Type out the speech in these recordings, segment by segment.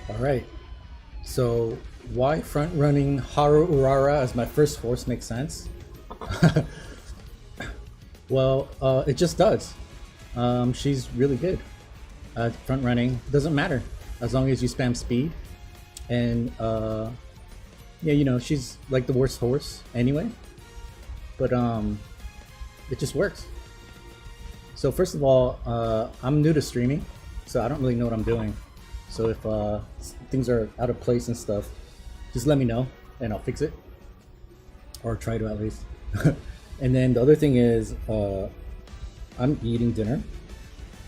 Alright, so why front running Haru Urara as my first horse makes sense? Well, it just does. She's really good at front running. Doesn't matter as long as you spam speed. And yeah, she's like the worst horse anyway. But it just works. So first of all, I'm new to streaming, so I don't really know what I'm doing. So if things are out of place and stuff, just let me know and I'll fix it, or try to at least. And then the other thing is, I'm eating dinner,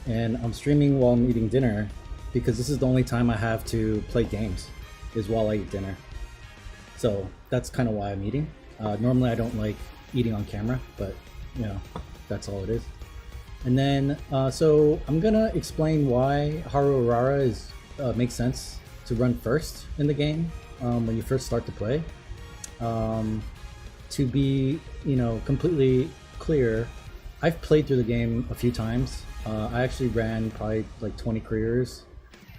and I'm streaming while I'm eating dinner because this is the only time I have to play games, is while I eat dinner. So that's kind of why I'm eating. Normally I don't like eating on camera, but that's all it is. And then, so I'm gonna explain why Haru Urara makes sense to run first in the game when you first start to play. To be, completely clear, I've played through the game a few times. I actually ran probably like 20 careers,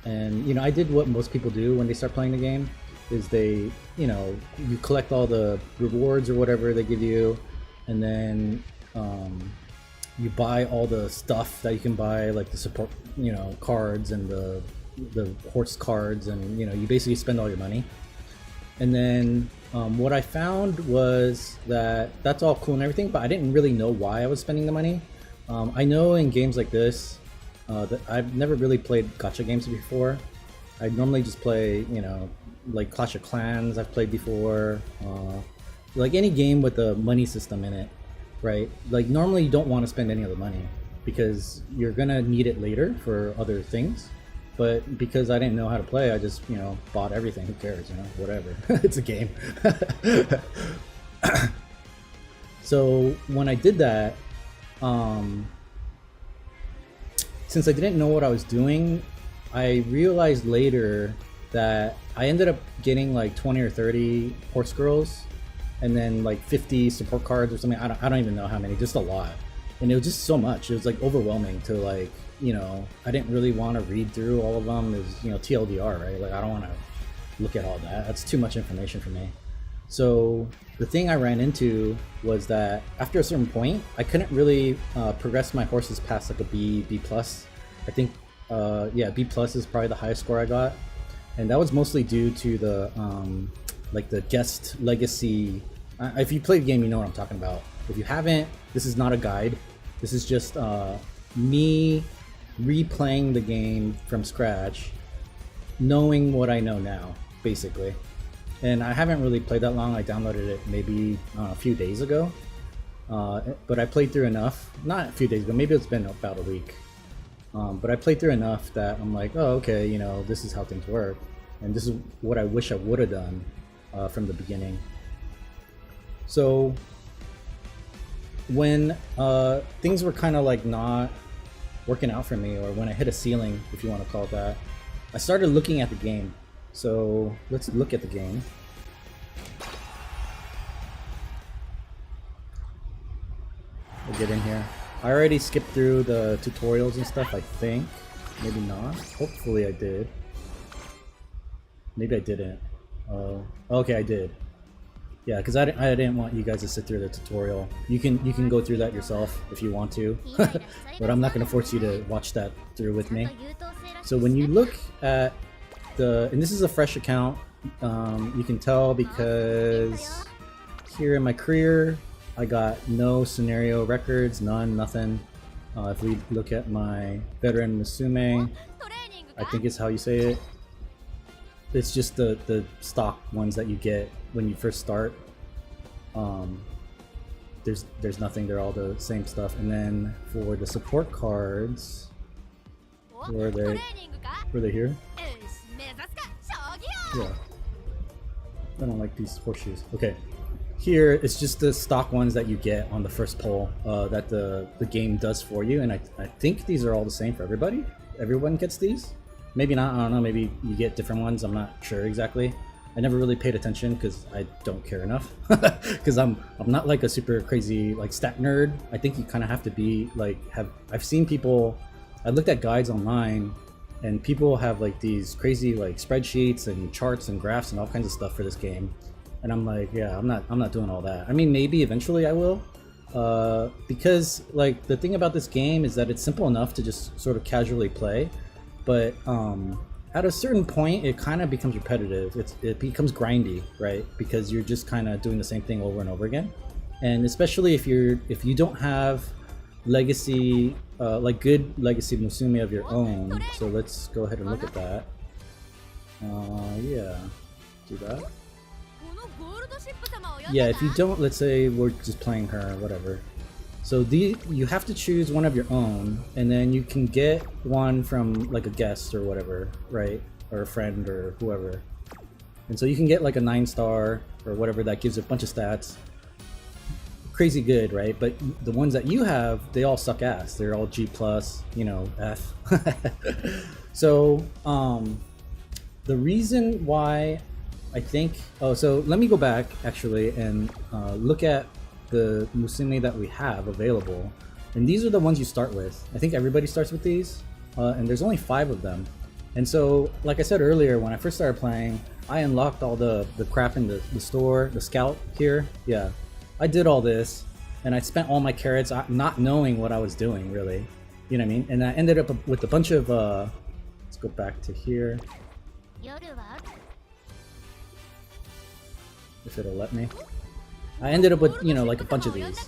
and I did what most people do when they start playing the game, is they, you collect all the rewards or whatever they give you, and then you buy all the stuff that you can buy, like the support, cards and the horse cards, and you basically spend all your money. And then what I found was that that's all cool and everything, but I didn't really know why I was spending the money. I know in games like this that I've never really played gacha games before. I normally just play, like Clash of Clans I've played before, like any game with a money system in it, right? Like normally you don't want to spend any of the money because you're gonna need it later for other things. But because I didn't know how to play, I just, bought everything. Who cares, whatever. It's a game. So when I did that, since I didn't know what I was doing, I realized later that I ended up getting like 20 or 30 horse girls, and then like 50 support cards or something. I don't even know how many, just a lot. And it was just so much. It was like overwhelming to like, I didn't really want to read through all of them. It was, TLDR, right? Like I don't want to look at all that. That's too much information for me. So the thing I ran into was that after a certain point, I couldn't really progress my horses past like a B plus. I think, yeah, B plus is probably the highest score I got. And that was mostly due to the, like the guest legacy. If you play the game, you know what I'm talking about. If you haven't, this is not a guide. This is just me replaying the game from scratch, knowing what I know now, basically. And I haven't really played that long. I downloaded it maybe a few days ago, but I played through enough. Not a few days ago, maybe it's been about a week. But I played through enough that I'm like, oh, okay, this is how things work, and this is what I wish I would have done from the beginning. So when things were kind of like not working out for me, or when I hit a ceiling, if you want to call it that, I started looking at the game. So let's look at the game. We'll get in here. I already skipped through the tutorials and stuff, I think. Maybe not. Hopefully I did. Maybe I didn't. Okay, I did. Yeah, because I didn't want you guys to sit through the tutorial. You can go through that yourself if you want to, but I'm not going to force you to watch that through with me. So when you look at and this is a fresh account, you can tell because here in my career, I got no scenario records, nothing. If we look at my veteran Musume, I think is how you say it. It's just the stock ones that you get when you first start. There's nothing, they're all the same stuff. And then for the support cards, were they here? Yeah. I don't like these horseshoes. Okay. Here, it's just the stock ones that you get on the first pull that the game does for you. And I think these are all the same for everybody. Everyone gets these. Maybe not, I don't know, maybe you get different ones, I'm not sure exactly. I never really paid attention because I don't care enough. Because I'm not like a super crazy like stat nerd. I think you kind of have to be like, I've seen people, I looked at guides online and people have like these crazy like spreadsheets and charts and graphs and all kinds of stuff for this game, and I'm like, yeah, I'm not doing all that. I mean, maybe eventually I will, because like the thing about this game is that it's simple enough to just sort of casually play, but at a certain point it kind of becomes repetitive. It becomes grindy, right? Because you're just kind of doing the same thing over and over again, and especially if you don't have legacy, like good legacy Musume of your own. So let's go ahead and look at that. Yeah, do that. Yeah, if you don't, let's say we're just playing her, whatever. So you have to choose one of your own, and then you can get one from like a guest or whatever, right? Or a friend or whoever. And so you can get like a 9-star or whatever that gives a bunch of stats. Crazy good, right? But the ones that you have, they all suck ass. They're all G+, you know, F. So the reason why I think, so let me go back actually and look at the Musume that we have available, and these are the ones you start with. I think everybody starts with these, and there's only 5 of them. And so, like I said earlier, when I first started playing, I unlocked all the crap in the store, the scout here. Yeah, I did all this, and I spent all my carrots not knowing what I was doing, really. You know what I mean? And I ended up with a bunch of, let's go back to here. If it'll let me. I ended up with, you know, like a bunch of these,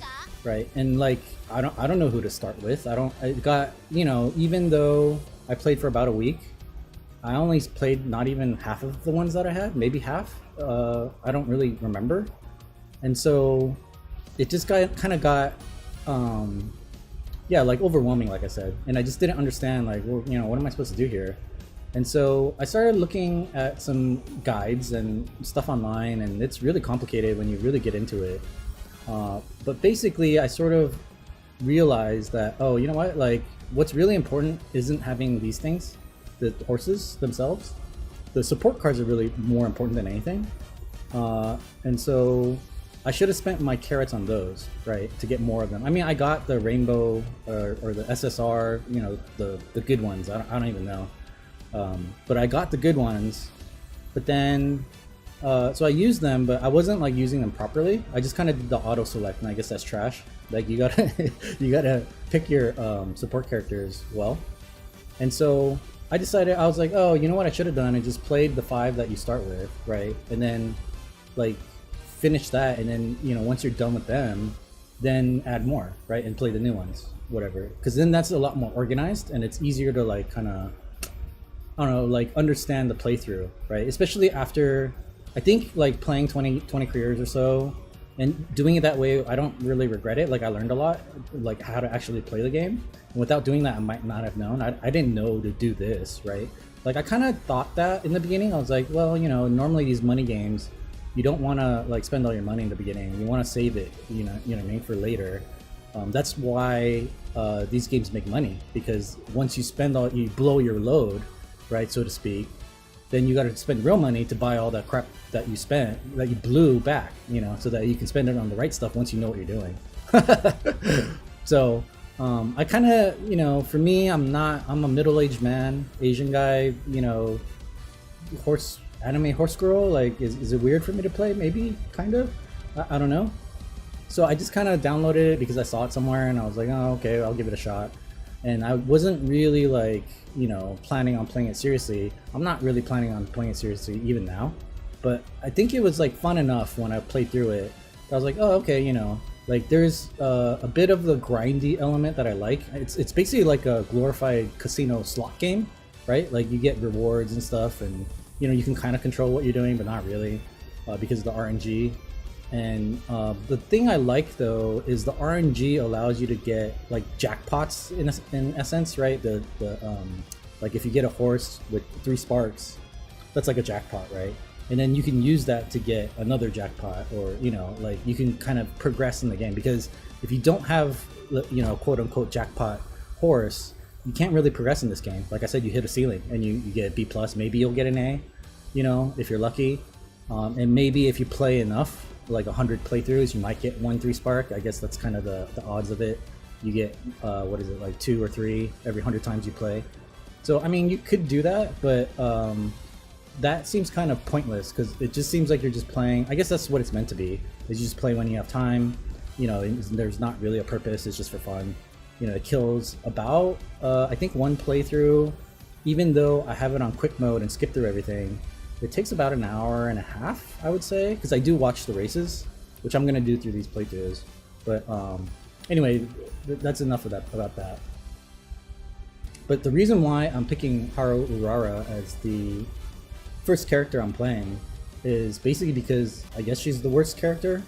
right? And like, I don't know who to start with. I got, you know, even though I played for about a week, I only played not even half of the ones that I had, maybe half. I don't really remember. And so it just kind of got, yeah, like overwhelming, like I said. And I just didn't understand, like, well, you know, what am I supposed to do here? And so I started looking at some guides and stuff online, and it's really complicated when you really get into it. But basically, I sort of realized that, oh, you know what? Like, what's really important isn't having these things, the horses themselves. The support cards are really more important than anything. And so I should have spent my carrots on those, right, to get more of them. I mean, I got the rainbow or the SSR, you know, the good ones. I don't even know. But I got the good ones, but then so I used them, but I wasn't like using them properly. I just kind of did the auto select, and I guess that's trash. Like, you gotta you gotta pick your support characters well. And so I decided, I was like, oh, you know what I should have done? I just played the 5 that you start with, right? And then like finish that, and then, you know, once you're done with them, then add more, right? And play the new ones, whatever. Because then that's a lot more organized, and it's easier to like kind of, I don't know, like understand the playthrough, right? Especially after, I think, like playing 20 careers or so, and doing it that way, I don't really regret it. Like, I learned a lot, like how to actually play the game. And without doing that, I might not have known. I didn't know to do this, right? Like, I kind of thought that in the beginning. I was like, well, you know, normally these money games, you don't want to like spend all your money in the beginning. You want to save it, you know what I mean, for later. That's why these games make money, because once you spend all, you blow your load, right, so to speak, then you got to spend real money to buy all that crap that you spent, that you blew back, you know, so that you can spend it on the right stuff once you know what you're doing. So I kind of, you know, for me, I'm a middle-aged man, Asian guy, you know, anime horse girl. Like, is it weird for me to play? Maybe, kind of. I don't know. So I just kind of downloaded it because I saw it somewhere, and I was like, oh, okay, I'll give it a shot. And I wasn't really like, you know, planning on playing it seriously. I'm not really planning on playing it seriously even now, but I think it was like fun enough when I played through it. I was like, oh, okay, you know, like there's a bit of the grindy element that I like. It's basically like a glorified casino slot game, right? Like, you get rewards and stuff, and you know, you can kind of control what you're doing, but not really, because of the RNG. And the thing I like, though, is the RNG allows you to get like jackpots in essence, right? Like, if you get a horse with 3 sparks, that's like a jackpot, right? And then you can use that to get another jackpot, or, you know, like, you can kind of progress in the game, because if you don't have, you know, quote unquote jackpot horse, you can't really progress in this game. Like I said, you hit a ceiling and you get B+, maybe you'll get an A, you know, if you're lucky. And maybe if you play enough, like 100 playthroughs, you might get 1 3-spark. I guess that's kind of the odds of it. You get what is it, like 2 or 3 every 100 times you play. So I mean, you could do that, but that seems kind of pointless because it just seems like you're just playing. I guess that's what it's meant to be. Is you just play when you have time. You know, there's not really a purpose. It's just for fun. You know, it kills about I think one playthrough. Even though I have it on quick mode and skip through everything, it takes about an hour and a half, I would say, because I do watch the races, which I'm gonna do through these playthroughs. But anyway, that's enough of that about that. But the reason why I'm picking Haru Urara as the first character I'm playing is basically because I guess she's the worst character.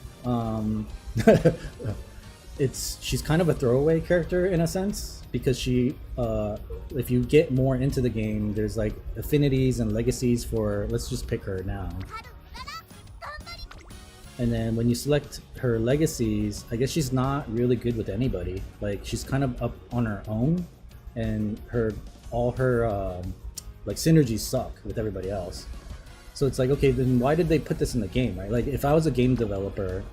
She's kind of a throwaway character in a sense because she, if you get more into the game, there's like affinities and legacies for, let's just pick her now. And then when you select her legacies, I guess she's not really good with anybody. Like she's kind of up on her own, and all her like synergies suck with everybody else. So it's like, okay, then why did they put this in the game, right? Like if I was a game developer,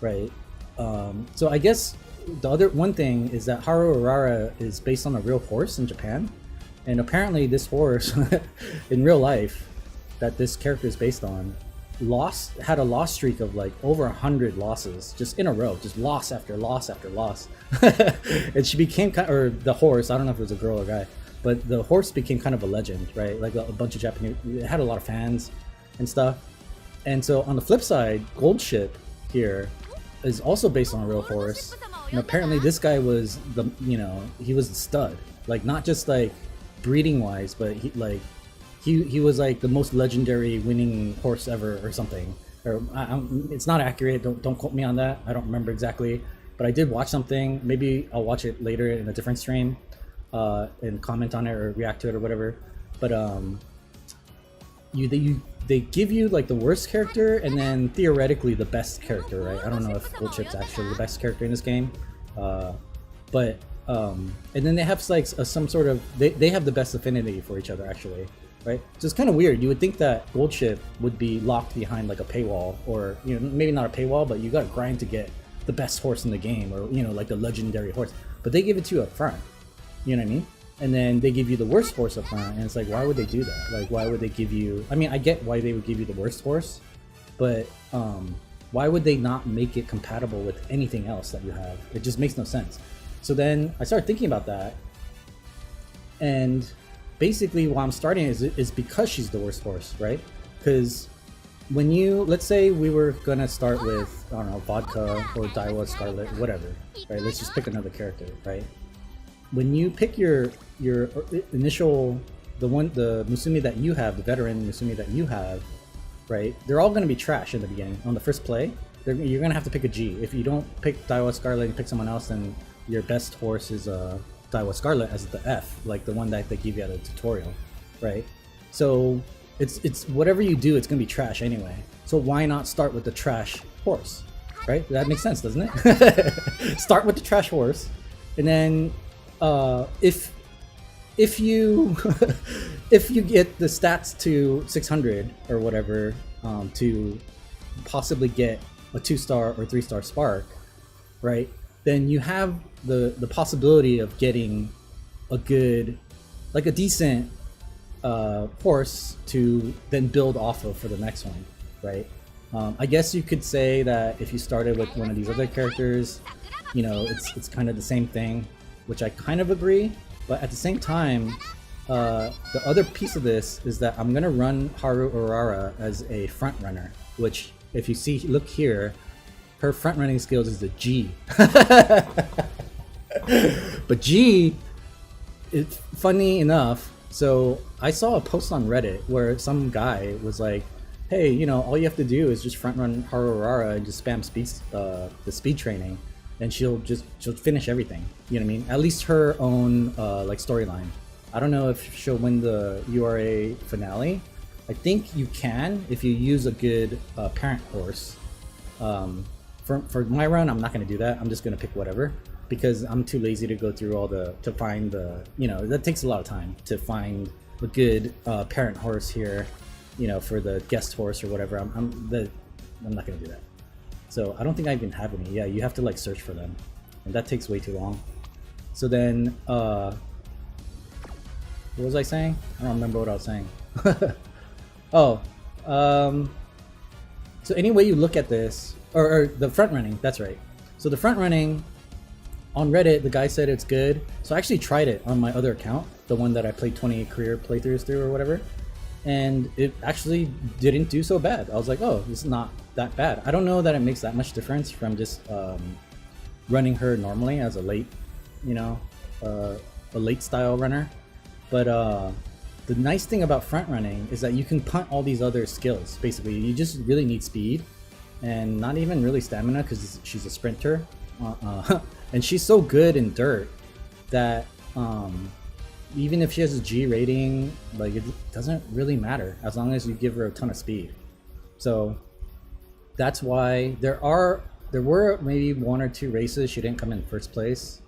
right? So I guess the other one thing is that Haru Urara is based on a real horse in Japan, and apparently this horse in real life that this character is based on had a loss streak of like over 100 losses just in a row, just loss after loss after loss. And she became or the horse, I don't know if it was a girl or guy, but the horse became kind of a legend, right? Like a bunch of Japanese, it had a lot of fans and stuff. And so on the flip side, Gold Ship here is also based on a real horse, and apparently this guy was he was the stud, like not just like breeding wise, but he was like the most legendary winning horse ever or something. Or it's not accurate, don't quote me on that, I don't remember exactly, but I did watch something. Maybe I'll watch it later in a different stream and comment on it or react to it or whatever. But they give you like the worst character and then theoretically the best character, right? I don't know if Gold Chip's actually the best character in this game, but and then they have like some sort of they have the best affinity for each other actually, right? So it's kind of weird. You would think that Gold Chip would be locked behind like a paywall, or maybe not a paywall, but you got to grind to get the best horse in the game, or like the legendary horse. But they give it to you up front, you know what I mean? And then they give you the worst horse up front, and it's like, why would they do that? Like, why would they give you? I mean, I get why they would give you the worst horse, but why would they not make it compatible with anything else that you have? It just makes no sense. So then I started thinking about that, and basically why I'm starting is because she's the worst horse, right? Because when let's say we were gonna start with, I don't know, Vodka or Daiwa Scarlet, whatever, right? Let's just pick another character, right? When you pick your initial, the Musume that you have, the veteran Musume that you have, right? They're all going to be trash in the beginning. On the first play, you're going to have to pick a G. If you don't pick Daiwa Scarlet and pick someone else, then your best horse is Daiwa Scarlet as the F, like the one that they give you at a tutorial, right? So it's whatever you do, it's going to be trash anyway. So why not start with the trash horse, right? That makes sense, doesn't it? Start with the trash horse, and then if you if you get the stats to 600 or whatever, to possibly get a 2-star or 3-star spark, right? Then you have the possibility of getting a good, like a decent horse to then build off of for the next one, right? I guess you could say that if you started with one of these other characters, it's kind of the same thing, which I kind of agree, but at the same time, the other piece of this is that I'm gonna run Haru Urara as a front runner, which if you look here, her front running skills is a G. But G, it's funny enough, so I saw a post on Reddit where some guy was like, hey, all you have to do is just front run Haru Urara and just spam the speed training, and she'll finish everything. You know what I mean? At least her own like storyline. I don't know if she'll win the URA finale. I think you can if you use a good parent horse. For my run, I'm not going to do that. I'm just going to pick whatever, because I'm too lazy to go through to find that takes a lot of time to find a good parent horse here, for the guest horse or whatever. I'm not going to do that. So I don't think I even have any. Yeah, you have to like search for them, and that takes way too long. So then What was I saying? I don't remember what I was saying. Oh, so any way you look at this, or the front running, that's right. So the front running on Reddit, the guy said it's good. So I actually tried it on my other account, the one that I played 20 career playthroughs through or whatever, and it actually didn't do so bad. I was like, oh, this is not that bad. I don't know that it makes that much difference from just running her normally as a late, you know, a late style runner. But the nice thing about front running is that you can punt all these other skills. Basically, you just really need speed and not even really stamina because she's a sprinter. And she's so good in dirt that even if she has a G rating, like it doesn't really matter as long as you give her a ton of speed. So that's why there were maybe 1 or 2 races she didn't come in first place,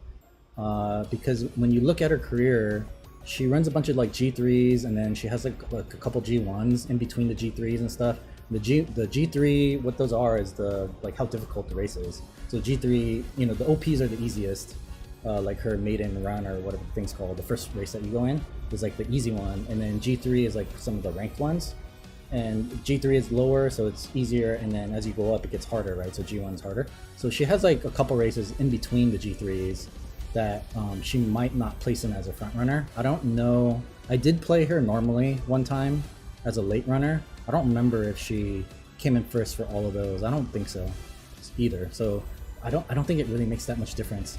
because when you look at her career, she runs a bunch of like G3s and then she has like a couple G1s in between the G3s and stuff. The G3, what those are is the like how difficult the race is. So G3, you know, the OPs are the easiest, like her maiden run or whatever the thing's called. The first race that you go in is like the easy one, and then G3 is like some of the ranked ones, and G3 is lower, so it's easier, and then as you go up, it gets harder, right? So G1's harder. So she has like a couple races in between the G3s that she might not place in as a front runner. I don't know. I did play her normally one time as a late runner. I don't remember if she came in first for all of those. I don't think so either. So I don't think it really makes that much difference,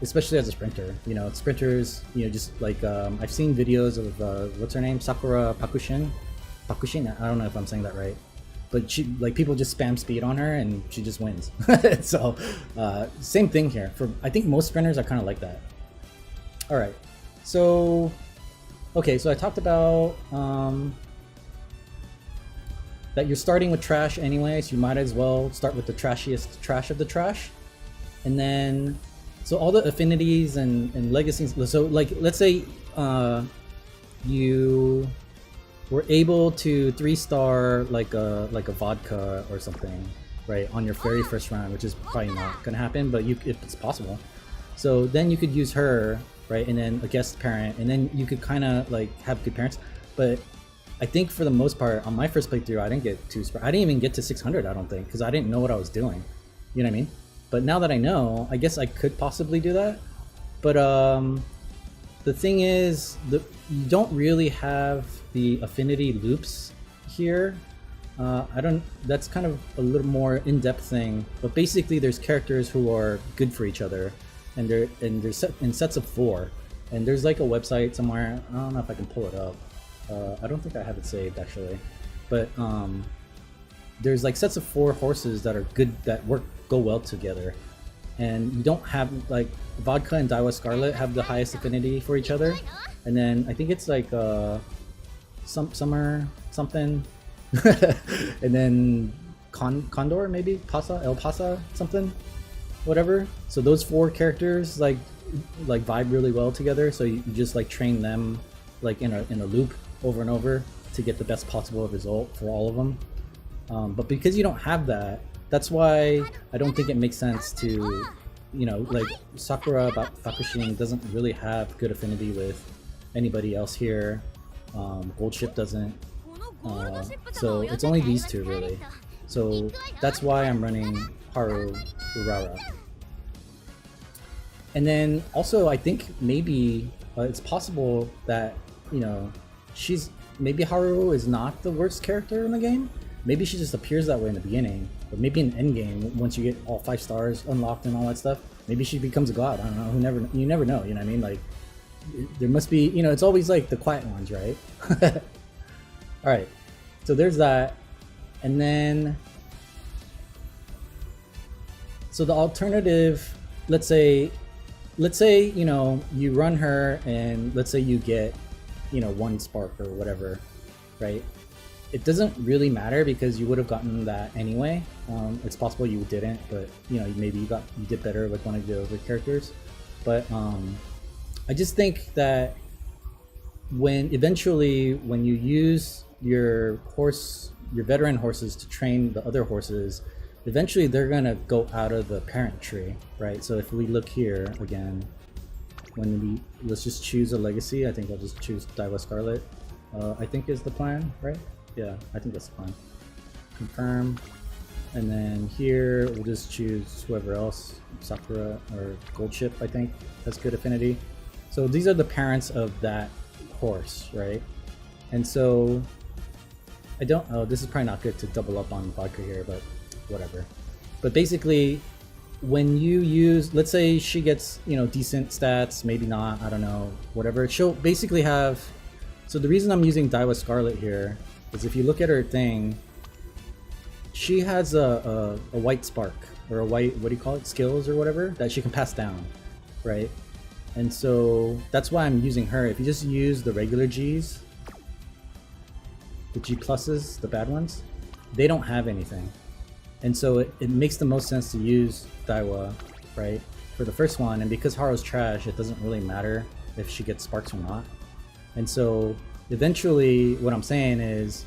especially as a sprinter. You know, sprinters, you know, just like I've seen videos of what's her name, Sakura Pakushin. I don't know if I'm saying that right, but she, like, people just spam speed on her and she just wins. So same thing here. For I think most sprinters are kind of like that. All right, so okay, so I talked about that you're starting with trash anyways. You might as well start with the trashiest trash of the trash, and then so all the affinities and legacies. So like, let's say you were able to 3-star like a vodka or something, right, on your very first round, which is probably not gonna happen, but it's possible. So then you could use her, right, and then a guest parent, and then you could kind of like have good parents. But I think for the most part, on my first playthrough, I didn't get I didn't even get to 600, I don't think, because I didn't know what I was doing. You know what I mean? But now that I know, I guess I could possibly do that. But the thing is, you don't really have the affinity loops here. That's kind of a little more in-depth thing. But basically, there's characters who are good for each other, and they're set in sets of 4. And there's like a website somewhere. I don't know if I can pull it up. I don't think I have it saved actually, but there's like sets of 4 horses that are good, that go well together, and you don't have like Vodka and Daiwa Scarlet have the highest affinity for each other, and then I think it's like Summer something, and then Condor maybe El Pasa something, whatever. So those 4 characters like vibe really well together. So you just like train them like in a loop over and over to get the best possible result for all of them. But because you don't have that, that's why I don't think it makes sense to, you know, like Sakura Bakushin doesn't really have good affinity with anybody else here. Gold Ship doesn't. So it's only these 2 really. So that's why I'm running Haru Urara. And then also I think maybe it's possible that, you know, maybe Haru is not the worst character in the game. Maybe she just appears that way in the beginning, but maybe in endgame, once you get all 5 stars unlocked and all that stuff, maybe she becomes a god. I don't know. You never know. You know what I mean? Like, there must be, you know, it's always like the quiet ones, right? All right. So there's that, and then so the alternative. Let's say, you know, you run her, and let's say you get, you know, 1 spark or whatever, right? It doesn't really matter because you would have gotten that anyway. It's possible you didn't, but you know, maybe you did better with one of the other characters. But I just think that when you use your veteran horses to train the other horses, eventually they're gonna go out of the parent tree, right? So if we look here again, let's just choose a legacy. I think I'll just choose Daiwa Scarlet. I think is the plan, right? Yeah, I think that's the plan. Confirm. And then here we'll just choose whoever else, Sakura or Gold Ship, I think has good affinity. So these are the parents of that horse, right? And so I don't, oh, this is probably not good to double up on vodka here, but whatever. But basically, when you use, let's say she gets, you know, decent stats, maybe not, I don't know, whatever. She'll basically have, so the reason I'm using Daiwa Scarlet here is if you look at her thing, she has a white spark, or a white, what do you call it, skills or whatever, that she can pass down, right? And so that's why I'm using her. If you just use the regular Gs, the G pluses, the bad ones, they don't have anything. And so it makes the most sense to use Daiwa, right, for the first one. And because Haru's trash, it doesn't really matter if she gets sparks or not. And so eventually what I'm saying is,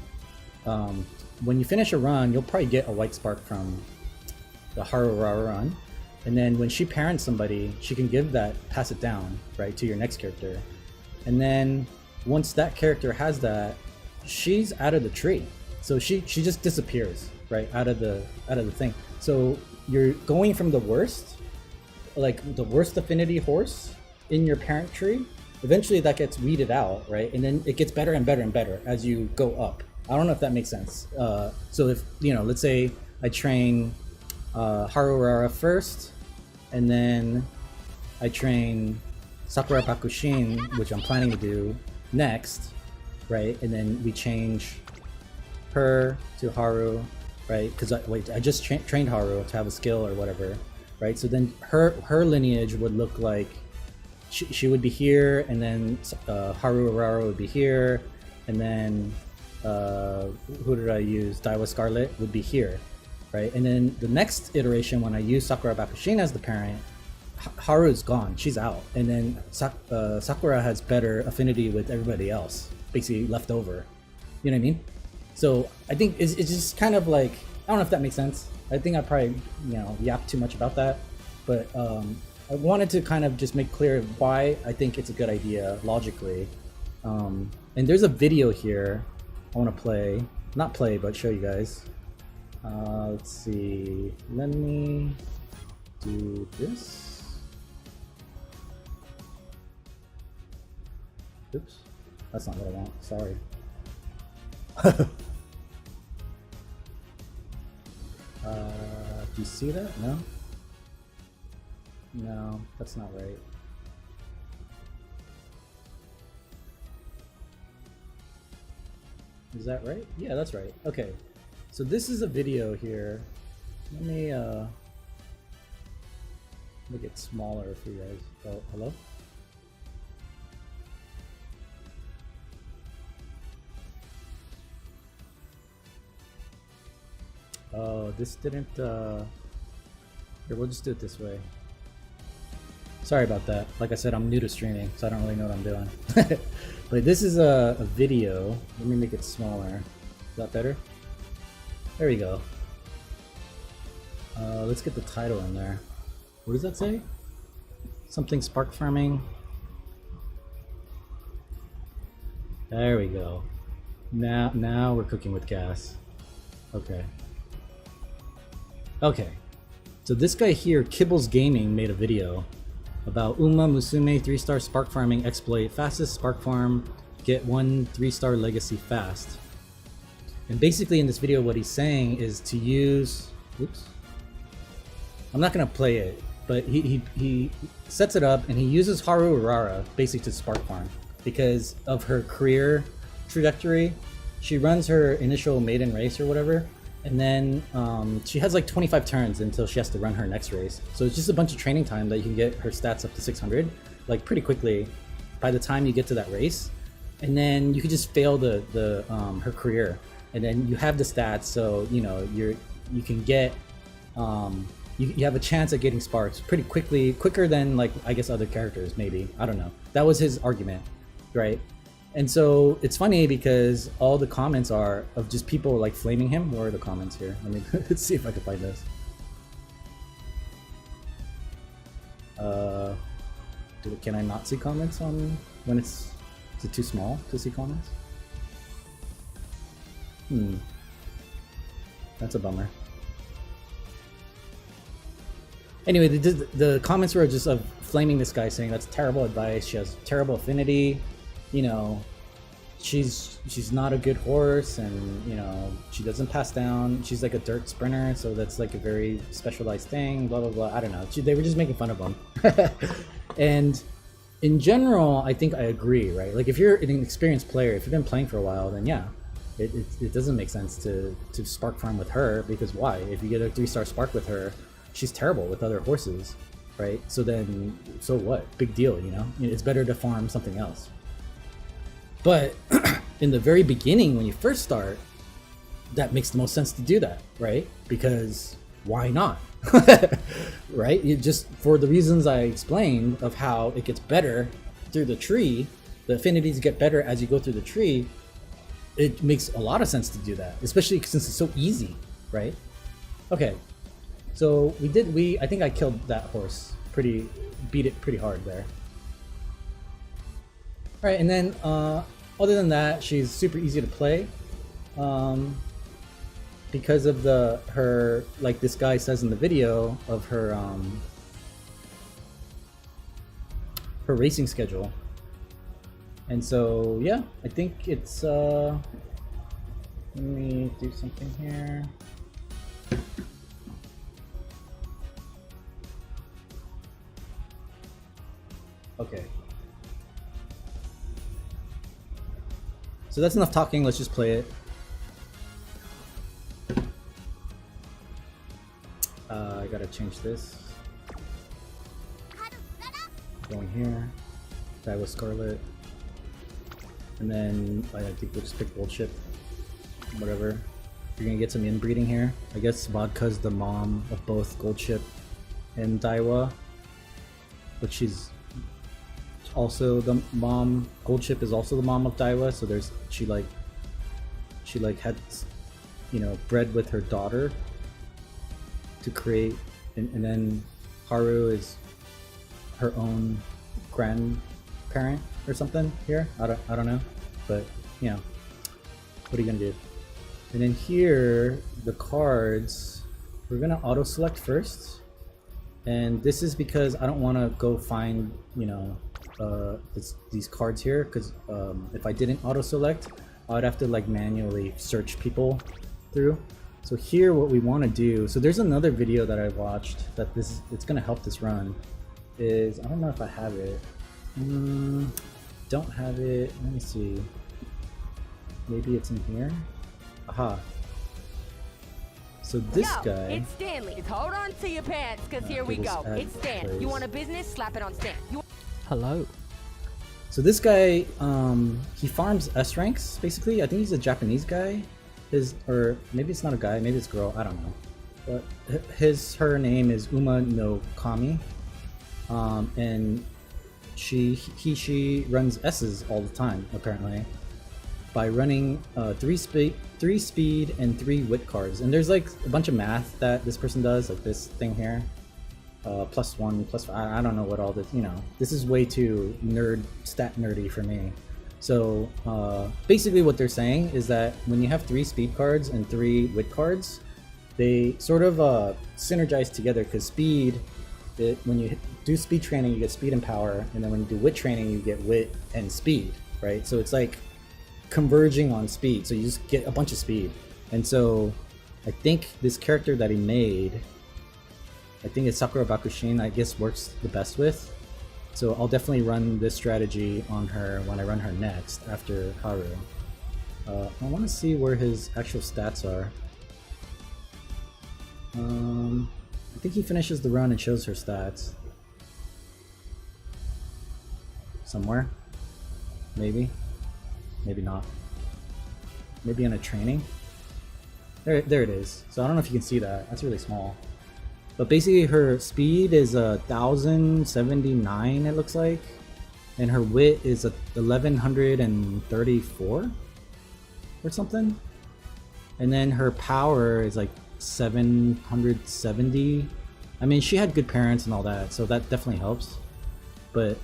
when you finish a run, you'll probably get a white spark from the Haru Urara run. And then when she parents somebody, she can give that, pass it down, right, to your next character. And then once that character has that, she's out of the tree. So she just disappears, right, out of the thing. So you're going from the worst, like the worst affinity horse in your parent tree. Eventually that gets weeded out, right? And then it gets better and better and better as you go up. I don't know if that makes sense. So if, you know, let's say I train Haru Urara first, and then I train Sakura Bakushin, which I'm planning to do next, right? And then we change her to Haru, right? Because I just trained Haru to have a skill or whatever, right? So then her lineage would look like she would be here, and then Haru Urara would be here, and then who did I use? Daiwa Scarlet would be here, right? And then the next iteration, when I use Sakura Bakushin as the parent, Haru is gone, she's out, and then Sakura has better affinity with everybody else, basically left over. You know what I mean? So I think it's just kind of like, I don't know if that makes sense. I think I probably, you know, yapped too much about that, but I wanted to kind of just make clear why I think it's a good idea logically. And there's a video here I want to play, not play, but show you guys. Let's see, let me do this. Oops, that's not what I want, sorry. Do you see that? No? No, that's not right. Is that right? Yeah, that's right. Okay. So this is a video here. Let me make it smaller for you guys. Oh, hello? Oh, this didn't, here, we'll just do it this way. Sorry about that. Like I said, I'm new to streaming, so I don't really know what I'm doing. But this is a video. Let me make it smaller. Is that better? There we go. Let's get the title in there. What does that say? Something spark farming. There we go. Now we're cooking with gas. Okay. Okay. So this guy here, Kibbles Gaming, made a video about Uma Musume 3-star spark farming exploit. Fastest spark farm, get 1 3-star legacy fast. And basically in this video what he's saying is to use, oops, I'm not gonna play it, but he sets it up and he uses Haru Urara basically to spark farm because of her career trajectory. She runs her initial maiden race or whatever, and then she has like 25 turns until she has to run her next race. So it's just a bunch of training time that you can get her stats up to 600 like pretty quickly by the time you get to that race. And then you could just fail her career, and then you have the stats, so you know you can get you have a chance at getting sparks pretty quickly, quicker than like I guess other characters maybe. I don't know. That was his argument, right? And so it's funny because all the comments are of just people like flaming him. Where are the comments here? Let me let's see if I can find this. Can I not see comments on when is it too small to see comments? That's a bummer. Anyway, the comments were just of flaming this guy, saying that's terrible advice. She has terrible affinity. You know, she's not a good horse, and you know she doesn't pass down. She's like a dirt sprinter, so that's like a very specialized thing. Blah blah blah. I don't know. They were just making fun of him. And in general, I think I agree, right? Like if you're an experienced player, if you've been playing for a while, then yeah, it doesn't make sense to spark farm with her, because why? If you get a 3-star spark with her, she's terrible with other horses, right? So what? Big deal, you know? It's better to farm something else. But in the very beginning, when you first start, that makes the most sense to do that, right? Because why not? Right? Just for the reasons I explained of how it gets better through the tree, the affinities get better as you go through the tree. It makes a lot of sense to do that, especially since it's so easy, right? Okay, so I think I killed that horse beat it pretty hard there. All right, and then other than that, she's super easy to play. Because of her, like this guy says in the video, of her racing schedule. And so yeah, I think it's let me do something here. Okay, so that's enough talking. Let's just play it. I gotta change this. Going here. That was Scarlet. And then I think we'll just pick Gold Ship. Whatever. You're gonna get some inbreeding here. I guess Vodka's the mom of both Gold Ship and Daiwa. But she's also the mom. Gold Ship is also the mom of Daiwa, so she had, you know, bred with her daughter to create, and then Haru is her own grandparent or something here. I don't know, but you know, what are you gonna do? And then here, the cards, we're gonna auto select first, and this is because I don't want to go find, you know, these cards here, because if I didn't auto select, I would have to like manually search people through. So here what we want to do, so there's another video that I watched that it's going to help this run, is, I don't know if I have it. Don't have it. Let me see. Maybe it's in here. Aha. So this guy. It's Stanley. Hold on to your pants, because here we go. It's Stan. You want a business? Slap it on Stan. Hello. So this guy, he farms S ranks, basically. I think he's a Japanese guy. Or maybe it's not a guy, maybe it's a girl, I don't know. But her name is Uma no Kami. And she runs S's all the time, apparently, by running 3 speed and 3 wit cards. And there's like a bunch of math that this person does, like this thing here. +1, +5, I don't know what all this, you know, this is way too stat nerdy for me. So basically what they're saying is that when you have 3 speed cards and 3 wit cards, they sort of synergize together, because speed, when you do speed training, you get speed and power, and then when you do wit training, you get wit and speed, right? So it's like converging on speed, so you just get a bunch of speed. And so I think this character that he made, I think it's Sakura Bakushin, I guess works the best with. So I'll definitely run this strategy on her when I run her next, after Haru. I want to see where his actual stats are. I think he finishes the run and shows her stats. Somewhere. Maybe. Maybe not. Maybe in a training. There it is. So I don't know if you can see that. That's really small. But basically her speed is 1079, it looks like, and her wit is 1134 or something, and then her power is like 770. I mean, she had good parents and all that, so that definitely helps. But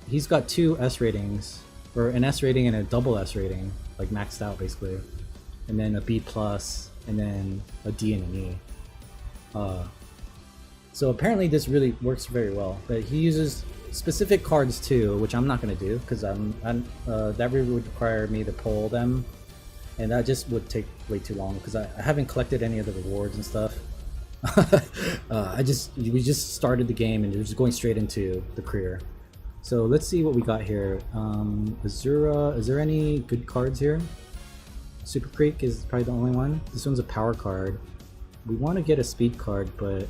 he's got 2 S ratings, or an S rating and a double S rating, like maxed out basically, and then a B plus, and then a D and an E. So apparently this really works very well, but he uses specific cards too, which I'm not going to do because that really would require me to pull them, and that just would take way too long because I haven't collected any of the rewards and stuff. We just started the game and we're just going straight into the career. So let's see what we got here. Azura, is there any good cards here? Super Creek is probably the only one. This one's a power card. We want to get a speed card, but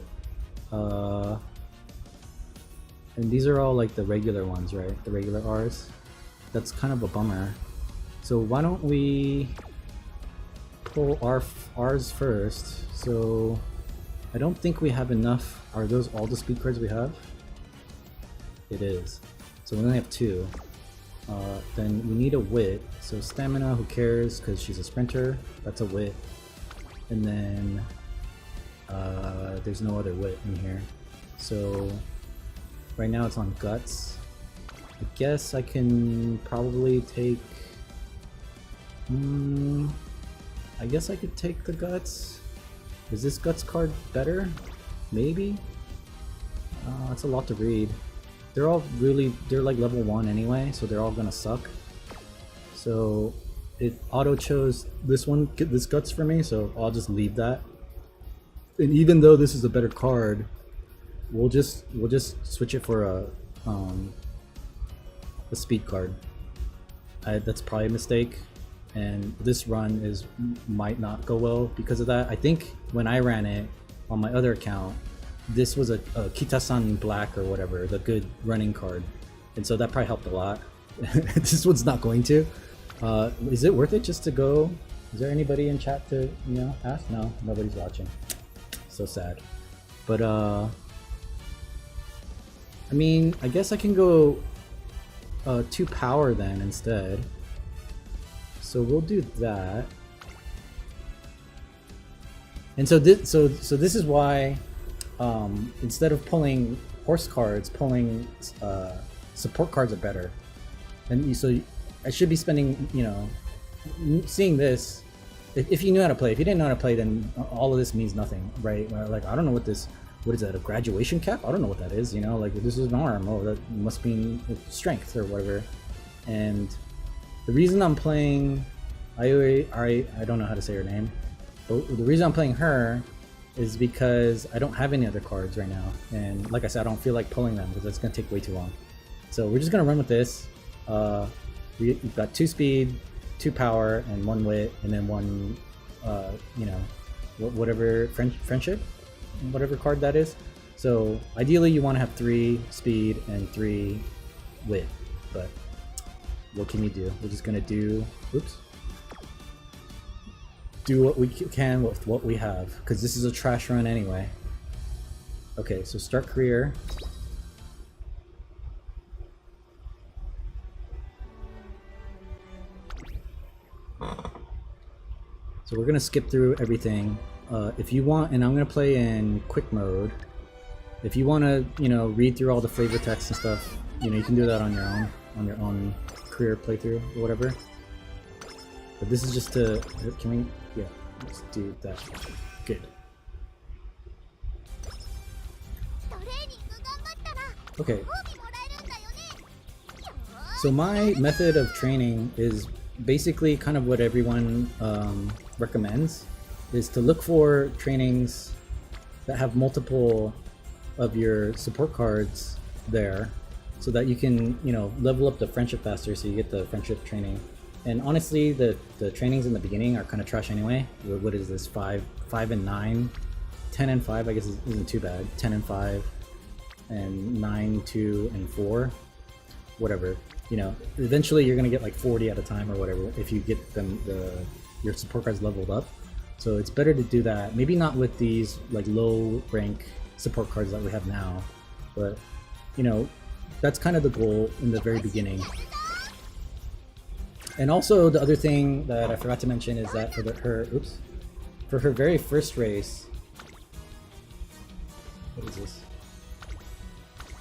and these are all like the regular ones, right? The regular R's. That's kind of a bummer. So why don't we pull R's first? So I don't think we have enough. Are those all the speed cards we have? It is. So we only have 2. Then we need a wit. So stamina, who cares? Because she's a sprinter. That's a wit. And then there's no other wit in here. So right now it's on guts. I guess I can probably take... I guess I could take the guts. Is this guts card better? Maybe? It's a lot to read. They're all they're like level 1 anyway, so they're all gonna suck. So it auto chose this guts for me, so I'll just leave that. And even though this is a better card, we'll just switch it for a speed card. That's probably a mistake, and this run might not go well because of that. I think when I ran it on my other account, this was a Kitasan Black or whatever, the good running card, and so that probably helped a lot. This one's not going to. Is it worth it just to go? Is there anybody in chat to ask? No, nobody's watching. So sad. But I mean, I guess I can go 2 power then instead. So we'll do that. And so this is why instead of pulling horse cards, pulling support cards are better. And so I should be spending, seeing this. If you knew how to play, if you didn't know how to play, then all of this means nothing, right? Like, I don't know what is that, a graduation cap? I don't know what that is, like this is an arm. Oh, that must mean strength or whatever. And the reason I'm playing, I don't know how to say her name, but the reason I'm playing her is because I don't have any other cards right now. And like I said, I don't feel like pulling them because that's going to take way too long. So we're just going to run with this. We've got 2 speed, 2 power, and 1 wit, and then 1, whatever friendship, whatever card that is. So ideally, you want to have 3 speed and 3 wit, but what can you do? We're just gonna do what we can with what we have, because this is a trash run anyway. Okay, so start career. So we're gonna skip through everything. If you want, and I'm gonna play in quick mode. If you want to, read through all the flavor text and stuff, you can do that on your own career playthrough or whatever. But this is just to, can we? Yeah, let's do that. Good. Okay. So my method of training is basically kind of what everyone recommends, is to look for trainings that have multiple of your support cards there, so that you can level up the friendship faster, so you get the friendship training. And honestly, the trainings in the beginning are kind of trash anyway. What is this, 5 and 9, 10 and 5 I guess isn't too bad. 10 and 5 and 9, 2 and 4, whatever. Eventually you're gonna get like 40 at a time or whatever if you get them your support cards leveled up. So it's better to do that. Maybe not with these like low rank support cards that we have now, but that's kind of the goal in the very beginning. And also the other thing that I forgot to mention is that for her very first race, what is this?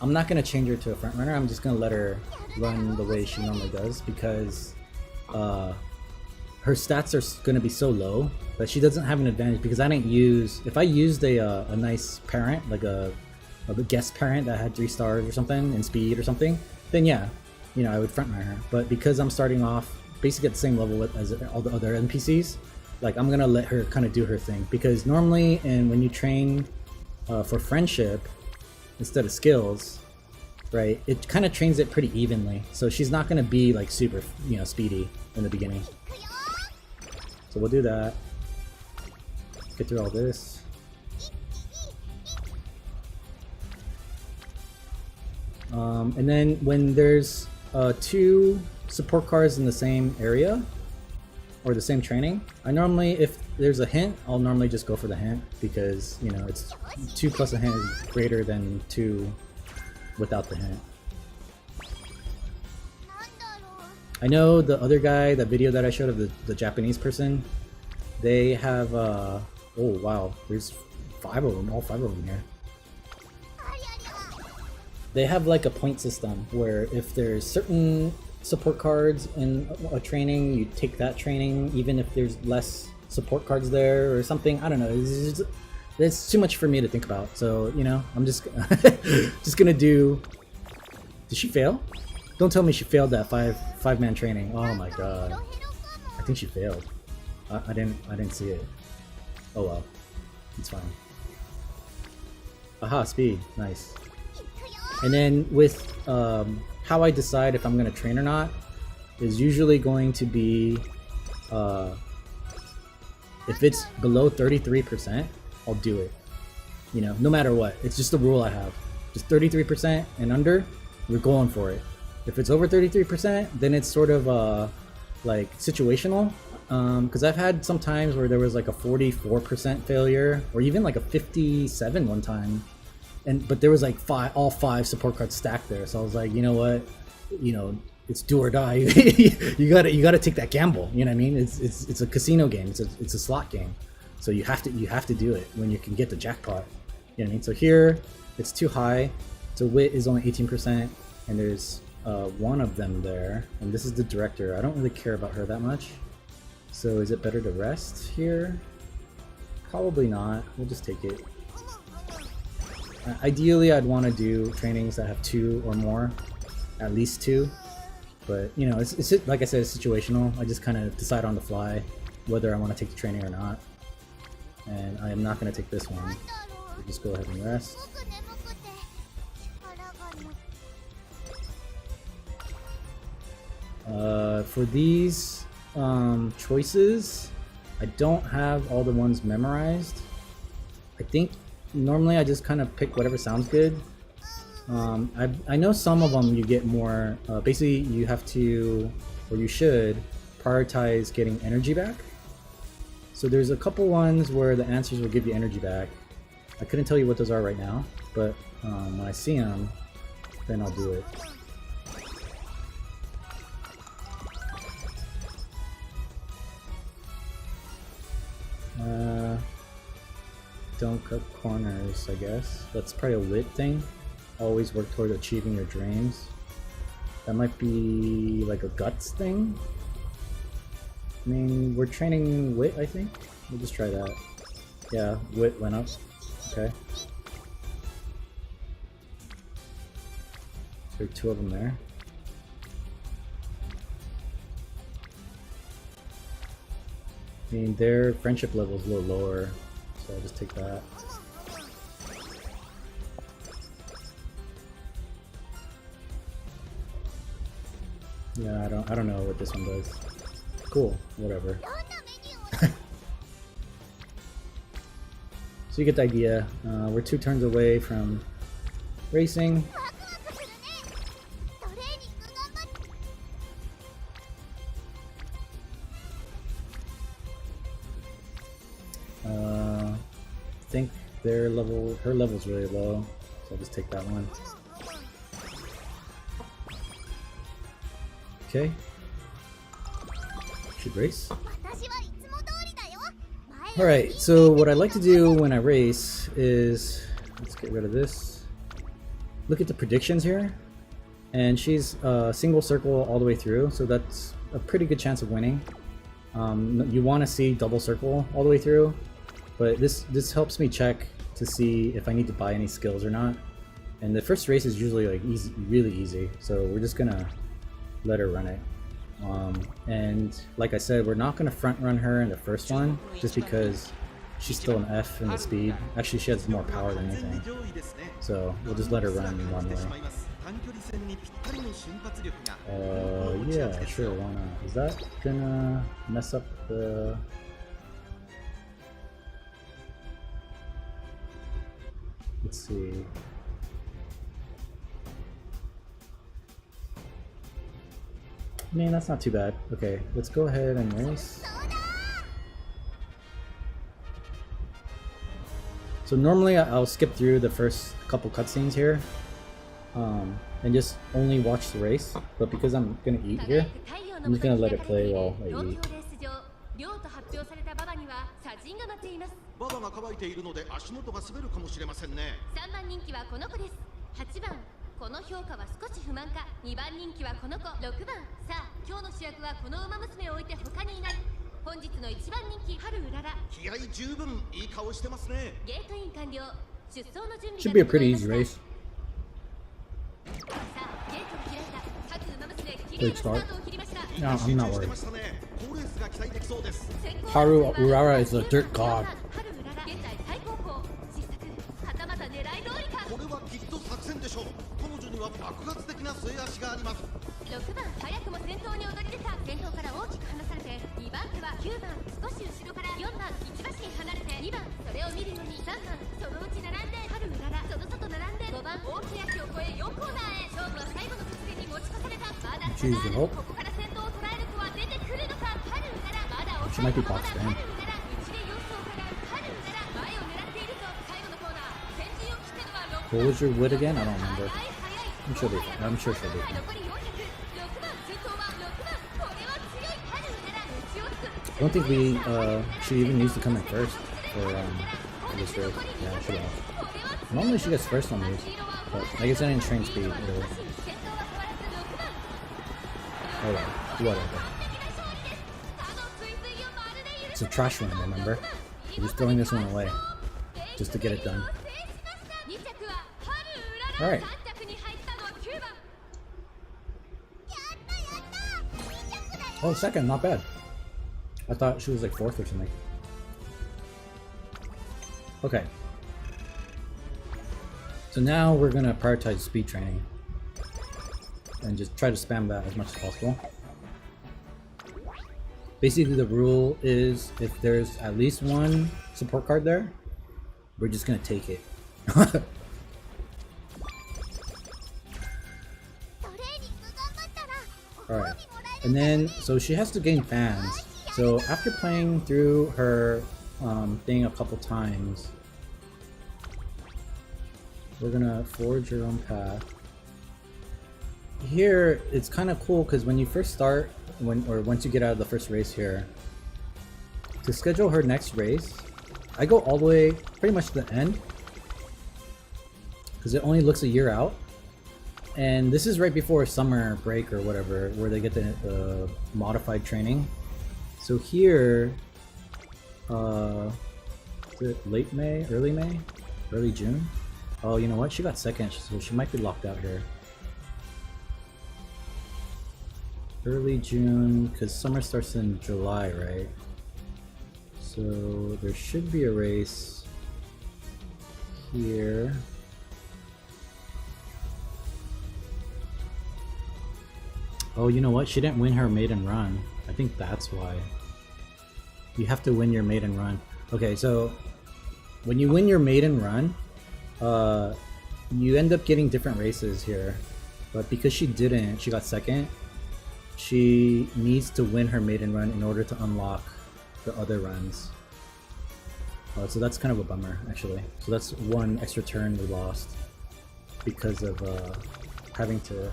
I'm not gonna change her to a front runner. I'm just gonna let her run the way she normally does because her stats are gonna be so low that she doesn't have an advantage because I didn't use. If I used a nice parent, like a guest parent that had 3 stars or something in speed or something, then yeah, you know, I would front runner her. But because I'm starting off basically at the same level as all the other NPCs, like I'm gonna let her kind of do her thing because normally, and when you train for friendship instead of skills, right, it kind of trains it pretty evenly. So she's not gonna be like super, you know, speedy in the beginning. So we'll do that. Get through all this. And then when there's 2 support cards in the same area or the same training, I normally, if there's a hint, I'll normally just go for the hint because, you know, it's 2 plus a hint is greater than 2 without the hint. I know the other guy, that video that I showed of the Japanese person, they have oh wow, there's 5 of them, all 5 of them here. They have like a point system where if there's certain support cards in a training, you take that training even if there's less support cards there or something. I don't know, it's too much for me to think about. So, you know, I'm just just gonna do. Did she fail? Don't tell me she failed that five-man training. Oh my god. I think she failed. I didn't see it. Oh well. It's fine. Aha, speed. Nice. And then with how I decide if I'm gonna train or not is usually going to be if it's below 33%, I'll do it. You know, no matter what. It's just a rule I have. Just 33% and under, we're going for it. If it's over 33%, then it's sort of like situational. Because I've had some times where there was like a 44% failure, or even like a 57 one time, but there was like all 5 support cards stacked there. So I was like, you know what, you know, it's do or die. you gotta take that gamble. You know what I mean? It's a casino game. It's a slot game. So you have to do it when you can get the jackpot. You know what I mean? So here it's too high. So wit is only 18%, and there's one of them there, and this is the director. I don't really care about her that much. So is it better to rest here? Probably not. We'll just take it. Ideally, I'd want to do trainings that have 2 or more, at least 2. But you know, it's like I said, it's situational. I just kind of decide on the fly whether I want to take the training or not. And I am not going to take this one. So just go ahead and rest. For these choices, I don't have all the ones memorized. I think normally I just kind of pick whatever sounds good. I know some of them you get more, basically you have to, or you should, prioritize getting energy back. So there's a couple ones where the answers will give you energy back. I couldn't tell you what those are right now, but when I see them, then I'll do it. Don't cut corners, I guess. That's probably a wit thing. Always work toward achieving your dreams. That might be like a guts thing. I mean, we're training wit, I think. We'll just try that. Yeah, wit went up. Okay. So there are 2 of them there. I mean, their friendship level is a little lower, so I'll just take that. Yeah, I don't know what this one does. Cool, whatever. So you get the idea. We're 2 turns away from racing. I think her level's really low, so I'll just take that one. Okay. Should race. Alright, so what I like to do when I race is, let's get rid of this. look at the predictions here, and she's single circle all the way through, so that's a pretty good chance of winning. You want to see double circle all the way through, but this helps me check to see if I need to buy any skills or not. And the first race is usually like easy, really easy, so we're just gonna let her run it. And like I said, we're not gonna front run her in the first one, just because she's still an F in the speed. Actually, she has more power than anything, so we'll just let her run one way. Yeah, sure, why not? Is that gonna mess up the... Let's see. Man, that's not too bad. Okay, let's go ahead and race. So normally I'll skip through the first couple cutscenes here, and just only watch the race. But because I'm gonna eat here, I'm just gonna let it play while I eat. ババが乾いているので足元が滑るかもしれませんね。3番人気はこの子です。8番、この評価は少し不満か。2番人気はこの子。6番、さあ今日の主役はこの馬娘を置いて他にいない。本日の1番人気、春うらら。気合十分いい顔してますね。ゲートイン完了。出走の準備が Should be a pretty easy race. さあゲートを開いた。各馬娘綺麗なスタートを切りました。 No, I'm not worried. 好レースが期待できそうです。 Haru Urara is a dirt god. 現在最高峰。失策。はたまた狙い通りか。これはきっと作戦でしょう。彼女には爆発的な末脚があります。 6番、早くも先頭に躍り出た。先頭から大きく離されて、2番手は9番、少し後ろから4番、1馬身離れて2番、それを見るように3番、そのうち並んで春うらら、その外並んで5番、大きい足を越え4コーナーへ。勝負は最後の直線に持ち越された。まだ差がある。ここから先頭を捉える子は出てくるのか。春うらら、まだ抑えたままだ。春うらら、内で様子を伺う。春うらら、前を狙っているぞ。最後のコーナー、先陣を切ってのは6 What was your wit again? I don't remember. I'm sure she'll be fine. I don't think we she even needs to come in first for this race. Yeah, she will. Normally she gets first on these, but I guess I didn't train speed really. Oh well, whatever. It's a trash one, remember? We're just throwing this one away just to get it done. Alright. Oh, second, not bad. I thought she was like fourth or something. Okay. So now we're gonna prioritize speed training and just try to spam that as much as possible. Basically the rule is if there's at least one support card there, we're just gonna take it. Alright. And then, so she has to gain fans. So after playing through her thing a couple times, we're gonna forge your own path. Here, it's kind of cool because when you first start, once you get out of the first race here, to schedule her next race, I go all the way pretty much to the end because it only looks a year out. And this is right before summer break or whatever, where they get the modified training. So here, is it late May, early June? Oh, you know what? She got second, so she might be locked out here. Early June, because summer starts in July, right? So there should be a race here. Oh, you know what? She didn't win her maiden run. I think that's why. You have to win your maiden run. Okay, so when you win your maiden run, you end up getting different races here. But because she didn't, she got second, she needs to win her maiden run in order to unlock the other runs. So that's kind of a bummer, actually. So that's one extra turn we lost because of having to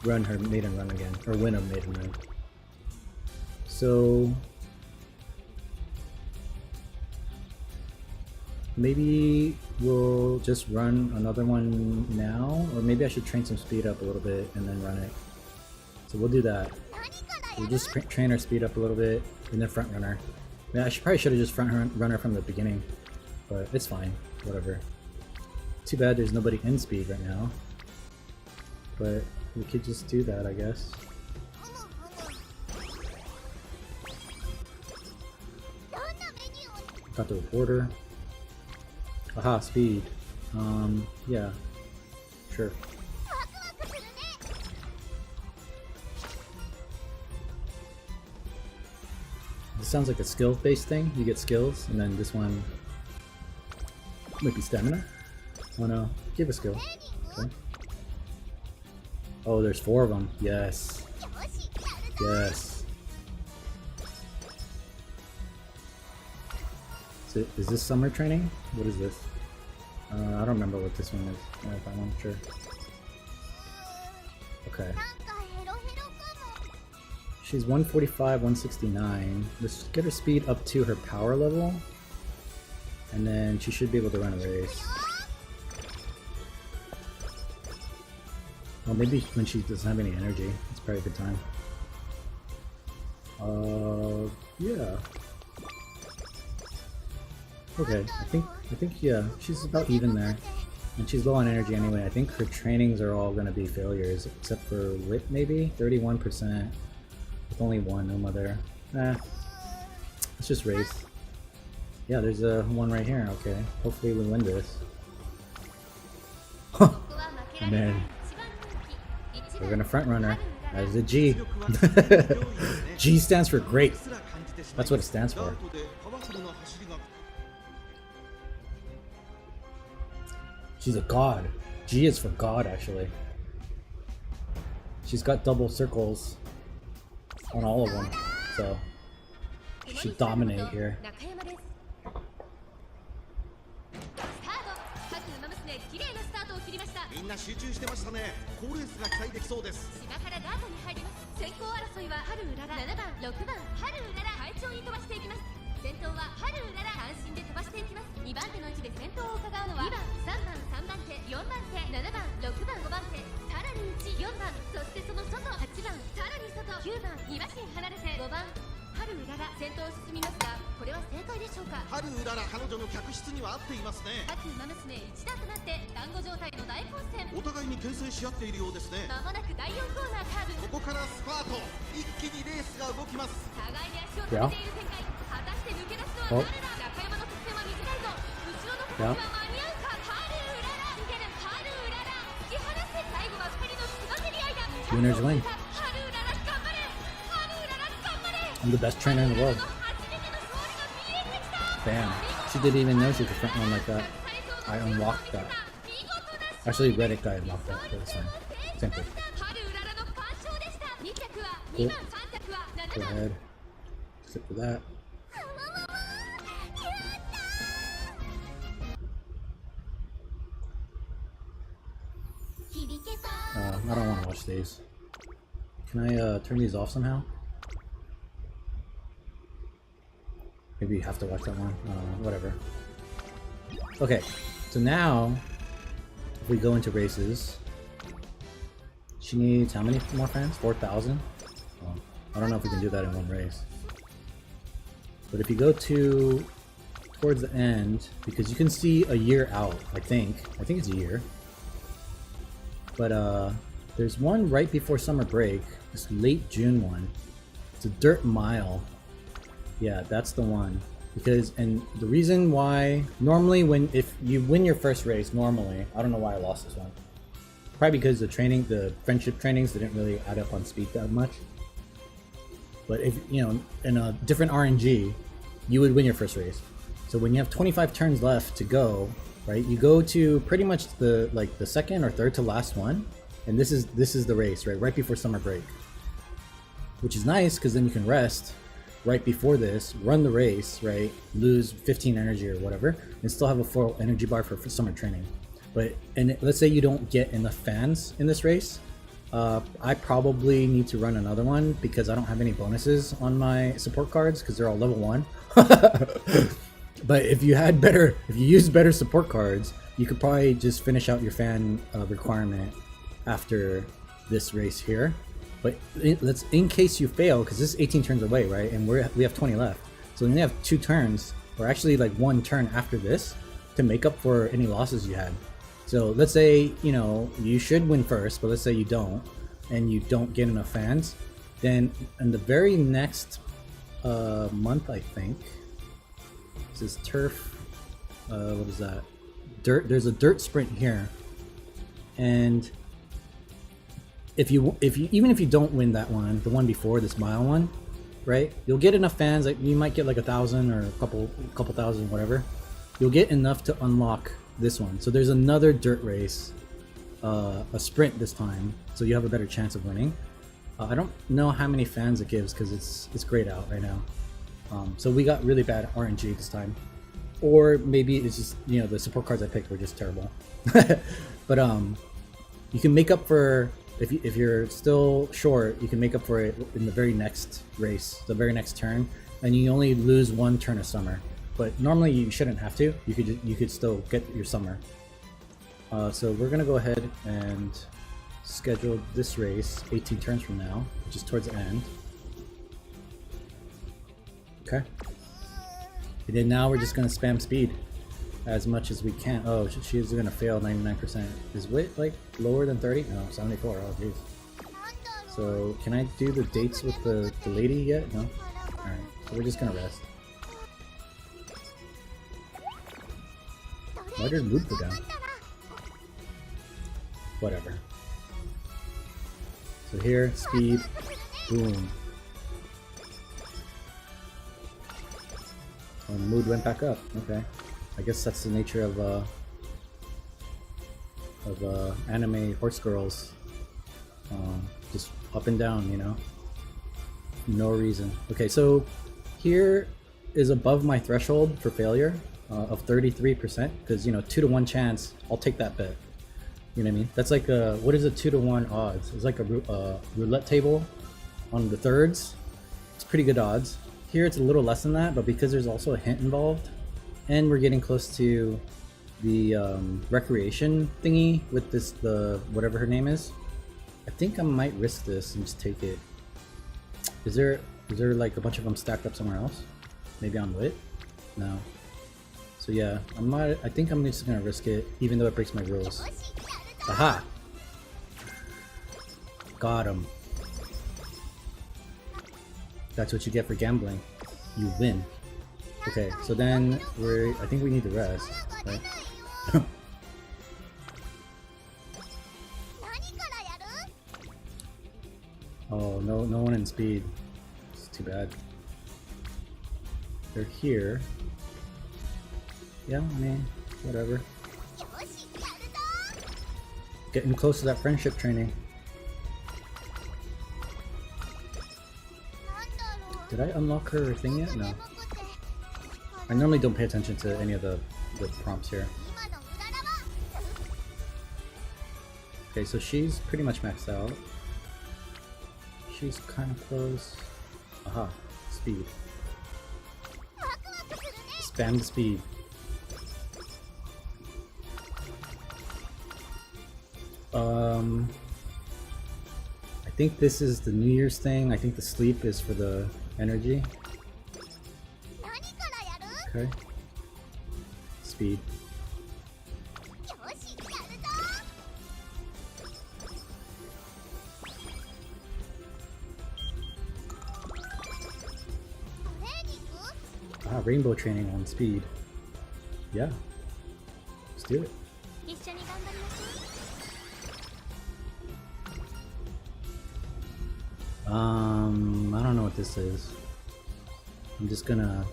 run her maiden run again, or win a maiden run. So maybe we'll just run another one now, or maybe I should train some speed up a little bit and then run it. So we'll do that. We'll just train our speed up a little bit and then front runner. Yeah, probably should have just front runner from the beginning, but it's fine. Whatever. Too bad there's nobody in speed right now, but we could just do that, I guess. Got the reporter. Aha, speed. Yeah, sure. This sounds like a skill-based thing. You get skills, and then this one might be stamina. Oh no, give a skill. Okay. Oh, there's 4 of them. Yes. Yes. So, is this summer training? What is this? I don't remember what this one is. I'm not sure. Okay. She's 145, 169. Let's get her speed up to her power level. And then she should be able to run a race. Well, maybe when she doesn't have any energy. It's probably a good time. Yeah. Okay, I think yeah, she's about even there. And she's low on energy anyway. I think her trainings are all gonna be failures, except for wit maybe? 31%. With only one Uma there. Let's just race. Yeah, there's a one right here. Okay, hopefully we win this. Man, we're gonna front runner as a G. G stands for great. That's what it stands for. She's a god. G is for god, actually. She's got double circles on all of them, so she should dominate here. みんな集中してましたね。好レースが期待できそうです。島からガートに入ります。先行争いは春うらら、7番、6番、春うらら、快調に飛ばしていきます。先頭は春うらら、安心で飛ばしていきます。2番手の位置で先頭を伺うのは2番、3番、3番手、4番手、7番、6番、5番手、さらに内、4番、そしてその外、8番、さらに外、9番、2馬身離れて5番、春うらら、先頭を進みますが、これは正解でしょうか。春うらら、彼女の客室には合っていますね。各馬娘一打となって団子状態の大混戦。お互いに牽制し合っているようですね。まもなく第4コーナーカーブ。ここからスパート。一気にレースが動きます。互いに足を止めている展開。果たして抜け出すのは誰だ。中山の得点は短いぞ。後ろの形は間に合うか。春うらら、逃げる春うらら、突き放して最後は2人のつばぜり合いだ。 Winners win. 春うらら頑張れ。春うらら頑張れ。 I'm the best trainer in the world. Damn. She didn't even know she could front run like that. I unlocked that. Actually, Reddit guy unlocked that for this one. Same thing. Cool. Go ahead. Except for that. I don't want to watch these. Can I turn these off somehow? Maybe you have to watch that one. Whatever. Okay, so now if we go into races, she needs how many more fans? 4,000? Well, I don't know if we can do that in one race. But if you go towards the end, because you can see a year out, I think it's a year. But there's one right before summer break, this late June one. It's a dirt mile. Yeah, that's the one. Because, and the reason why, normally if you win your first race, normally, I don't know why I lost this one. Probably because the friendship trainings didn't really add up on speed that much. But if, in a different RNG, you would win your first race. So when you have 25 turns left to go, right, you go to pretty much the second or third to last one. And this is the race, right before summer break. Which is nice, because then you can rest right before this, run the race, right, lose 15 energy or whatever, and still have a full energy bar for summer training. And let's say you don't get enough fans in this race, I probably need to run another one because I don't have any bonuses on my support cards because they're all level 1. But if you used better support cards, you could probably just finish out your fan requirement after this race here. But in case you fail, because this is 18 turns away, right? And we have 20 left, so we only have 2 turns, or actually like 1 turn after this, to make up for any losses you had. So let's say you should win first, but let's say you don't, and you don't get enough fans. Then in the very next month, I think. This is turf. What is that? Dirt. There's a dirt sprint here, and even if you don't win that one, the one before this mile one, right? You'll get enough fans. Like you might get like 1,000 or a couple thousand, whatever. You'll get enough to unlock this one. So there's another dirt race, a sprint this time, so you have a better chance of winning. I don't know how many fans it gives because it's grayed out right now. So we got really bad RNG this time, or maybe it's just the support cards I picked were just terrible. But you can make up for if you're still short. You can make up for it in the very next race, the very next turn, and you only lose 1 turn of summer. But normally you shouldn't have to. You could still get your summer. So we're gonna go ahead and schedule this race 18 turns from now, which is towards the end. Okay. And then now we're just gonna spam speed as much as we can. Oh, she's gonna fail 99%. Is wit like lower than 30? No, 74. Oh jeez. So can I do the dates with the lady yet? No? Alright, so we're just gonna rest. Why did loot go down? Whatever. So here, speed, boom. Oh, mood went back up. Okay, I guess that's the nature of anime horse girls. Just up and down, no reason. Okay, so here is above my threshold for failure of 33%, because 2 to 1 chance. I'll take that bet. You know what I mean? That's like what is a 2 to 1 odds? It's like a roulette table on the thirds. It's pretty good odds. Here it's a little less than that, but because there's also a hint involved, and we're getting close to the recreation thingy with the whatever her name is, I think I might risk this and just take it. Is there like a bunch of them stacked up somewhere else? Maybe on wit? No. So yeah, I think I'm just gonna risk it, even though it breaks my rules. Aha! Got him. That's what you get for gambling. You win. Okay, so then I think we need to rest, right? Oh, no one in speed. It's too bad. They're here. Yeah, I mean, whatever. Getting close to that friendship training. Did I unlock her thing yet? No. I normally don't pay attention to any of the prompts here. Okay, so she's pretty much maxed out. She's kind of close. Aha, speed. Spam the speed. I think this is the New Year's thing. I think the sleep is for the energy. Okay. Speed. Ah, rainbow training on speed. Yeah. Let's do it. I don't know what this is. I'm just gonna...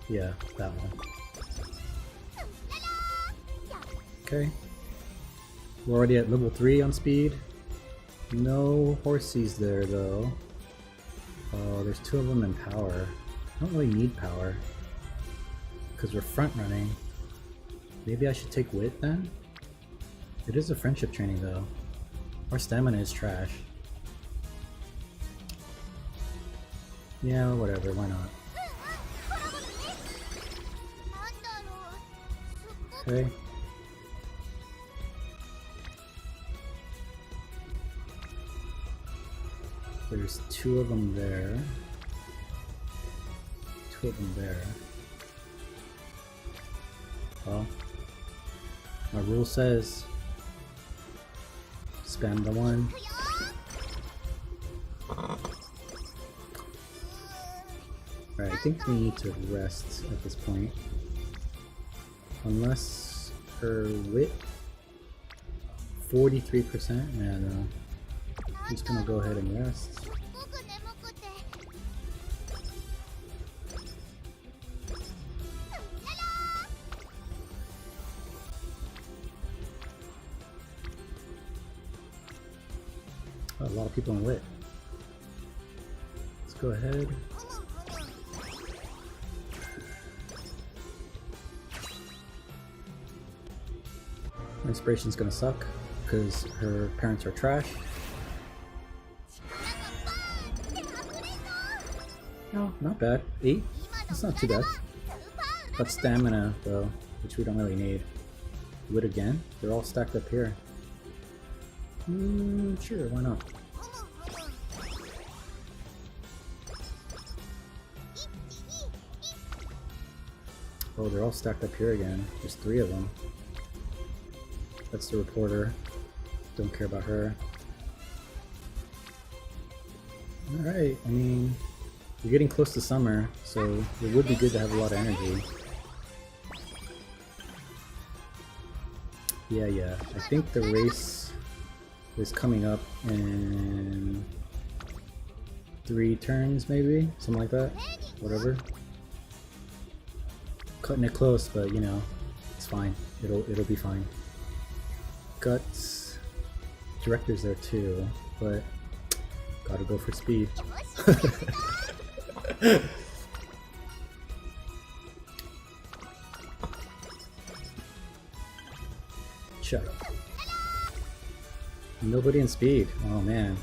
Yeah, that one. Okay. We're already at level 3 on speed. No horsies there though. Oh, there's 2 of them in power. I don't really need power, because we're front running. Maybe I should take wit then? It is a friendship training though. Our stamina is trash. Yeah, whatever, why not? Okay. There's 2 of them there. 2 of them there. Well, my rule says spam the one. Alright, I think we need to rest at this point. Unless her wit 43%? Yeah, no. I'm just gonna go ahead and rest. Oh, a lot of people in wit. Let's go ahead. My inspiration's gonna suck because her parents are trash. No, not bad. 8? That's not too bad. Got stamina though, which we don't really need. Wit again? They're all stacked up here. Sure, why not? Oh, they're all stacked up here again. There's 3 of them. That's the reporter. Don't care about her. Alright, I mean, we're getting close to summer, so it would be good to have a lot of energy. Yeah. I think the race is coming up in 3 turns, maybe? Something like that? Whatever. Cutting it close, but you know, it's fine. It'll be fine. Guts. Director's there too, but gotta go for speed. Shut up. Nobody in speed. Oh man.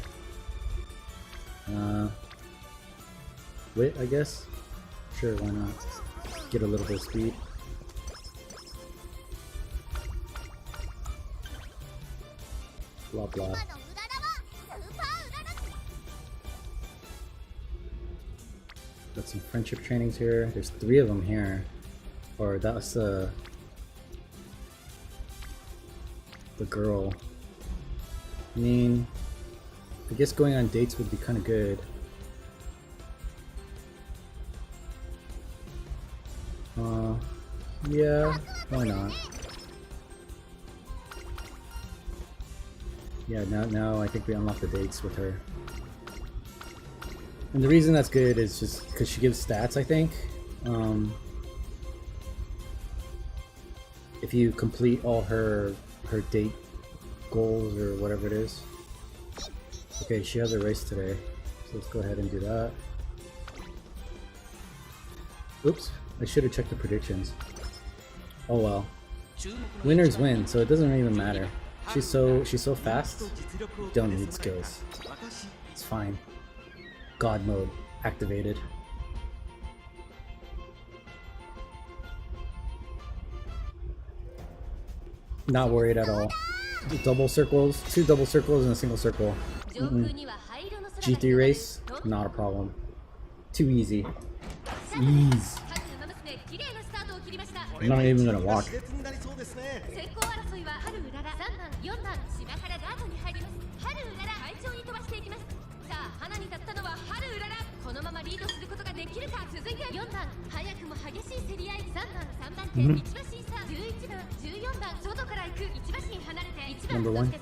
Wit, I guess? Sure, why not? Get a little bit of speed. Blah blah. Got some friendship trainings here. There's 3 of them here. Or that's the girl. I mean, I guess going on dates would be kind of good. Yeah, why not? Yeah, now I think we unlock the dates with her. And the reason that's good is just because she gives stats, I think. If you complete all her date goals or whatever it is. Okay, she has a race today, so let's go ahead and do that. Oops, I should have checked the predictions. Oh well. Winners win, so it doesn't even matter. She's so fast. Don't need skills. It's fine. God mode activated. Not worried at all. Double circles, 2 double circles and a single circle. G3 race, not a problem. Too easy. Ease. I'm not even gonna walk. Number 1.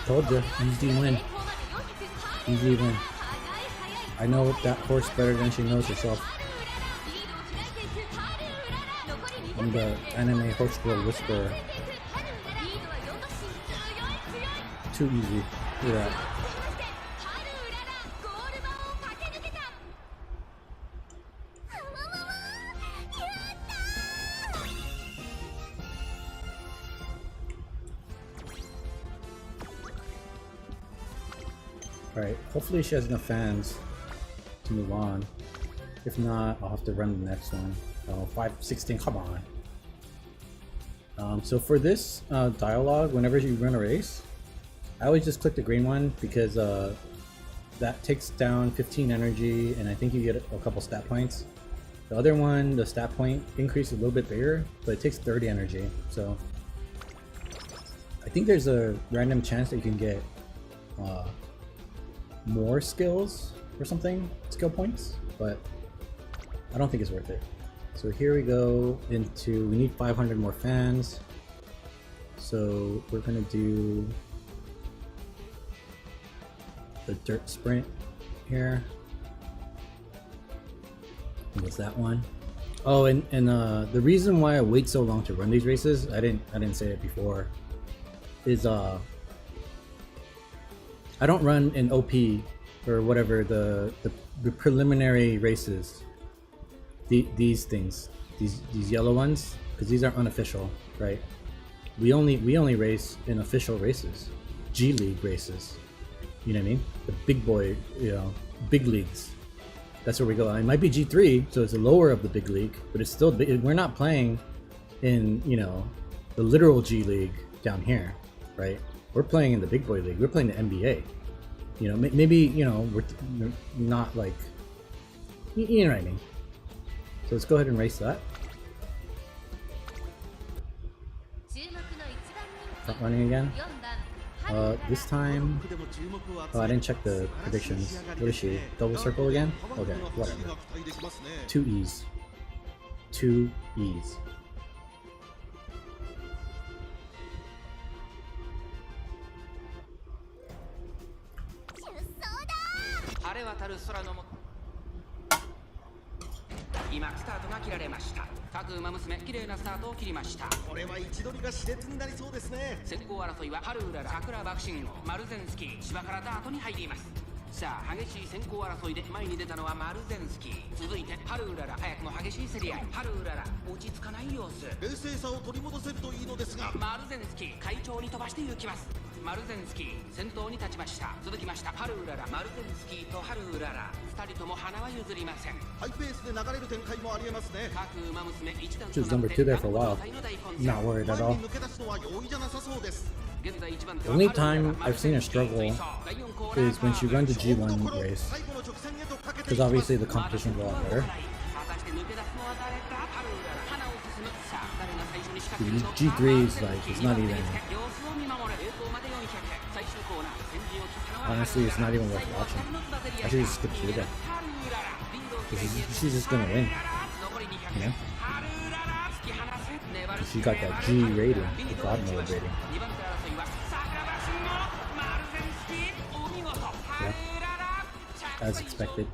Told you, easy win. Easy win. I know that horse better than she knows herself. I'm the anime horse girl whisperer. Too easy. Look at that. Alright, hopefully she has enough fans to move on. If not, I'll have to run the next one. 516, come on. So for this dialogue, whenever you run a race, I always just click the green one because that takes down 15 energy and I think you get a couple stat points. The other one, the stat point increase is a little bit bigger, but it takes 30 energy. So I think there's a random chance that you can get more skills or something, skill points, but I don't think it's worth it. So here we go into, we need 500 more fans. So we're gonna do the dirt sprint here. I think it's that one. Oh, and the reason why I wait so long to run these races, I didn't say it before, is I don't run an OP or whatever the preliminary races. These things, these yellow ones, because these are unofficial, right? We only race in official races, G League races. You know what I mean? The big boy, big leagues. That's where we go. It might be G3, so it's the lower of the big league, but it's still big. We're not playing in the literal G League down here, right? We're playing in the big boy league. We're playing the NBA. Maybe we're not like, you know what I mean. So let's go ahead and race that. Front running again. This time, I didn't check the predictions. What is she? Double circle again? Okay, whatever. 2 E's. 2 E's. Uma Musume 綺麗なスタートを切りました。これは位置取りが熾烈になりそうですね。先行争いはハルウララ、桜爆心王、マルゼンスキー、芝からダートに入ります。さあ激しい先行争いで前に出たのはマルゼンスキー。続いてハルウララ、早くも激しい競り合い。ハルウララ落ち着かない様子。冷静さを取り戻せるといいのですが、マルゼンスキー快調に飛ばして行きます。マルゼンスキー先頭に立ちました。続きましたハルウララ、マルゼンスキーとハルウララ、2人とも花は譲りません。ハイペースで流れる展開もありえますね。各馬娘一段 She was number 2 there for a while. Not worried at all. 抜け出すのは容易じゃなさそうです。 The only time I've seen her struggle is when she runs a G1 race, because obviously the competition's a lot better. The G3 is like, it's not even, honestly, it's not even worth watching. I should just skip through that. She's just gonna win, you know? She got that G rating, the God mode rating. Yeah, as expected.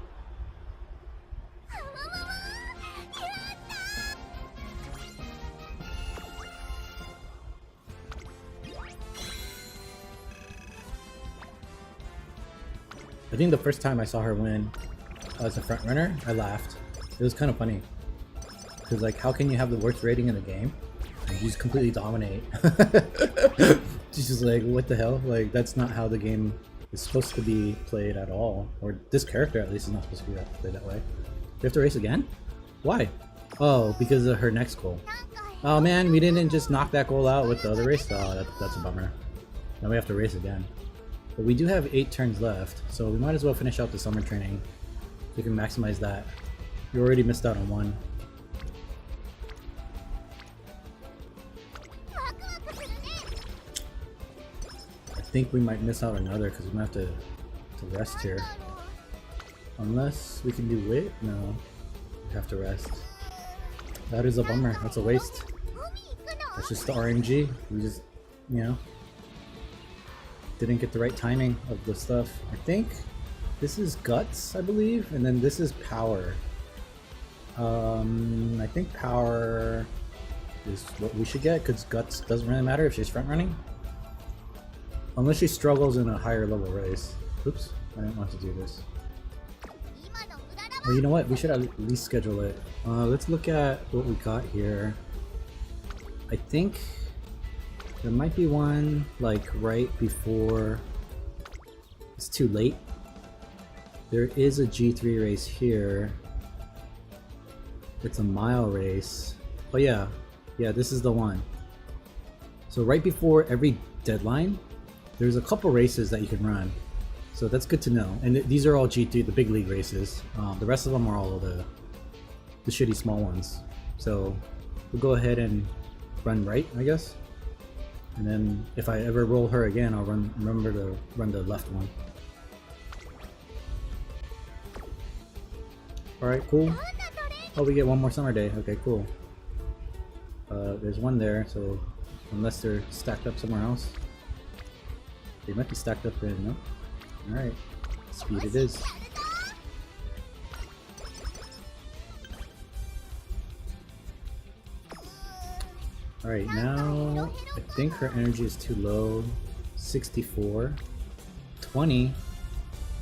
I think the first time I saw her win as a front runner, I laughed. It was kind of funny. Because like, how can you have the worst rating in the game and you just completely dominate? She's just like, what the hell? Like, that's not how the game is supposed to be played at all. Or this character at least is not supposed to be played that way. We have to race again? Why? Oh, because of her next goal. Oh man, we didn't just knock that goal out with the other race? Oh, that's a bummer. Now we have to race again. But we do have 8 turns left, so we might as well finish out the summer training. So we can maximize that. You already missed out on one. I think we might miss out another because we might have to rest here. Unless we can do wit? No. We have to rest. That is a bummer. That's a waste. That's just the RNG. We just, didn't get the right timing of the stuff. I think This is Guts, I believe, and then this is Power. I think Power is what we should get, because Guts doesn't really matter if she's front running. Unless she struggles in a higher level race. Oops, I didn't want to do this. Well, you know what? We should at least schedule it. Let's look at what we got here. I think there might be one like right before it's too late. There is a G3 race here. It's a mile race. Oh yeah, this is the one. So right before every deadline, there's a couple races that you can run. So that's good to know. And these are all G3, the big league races. The rest of them are all the shitty small ones. So we'll go ahead and run right, I guess. And then if I ever roll her again, I'll remember to run the left one. Alright, cool. Oh, we get one more summer day. Okay, cool. There's one there, so unless they're stacked up somewhere else. They might be stacked up in, no? Alright, speed it is. Alright, now I think her energy is too low. 64. 20.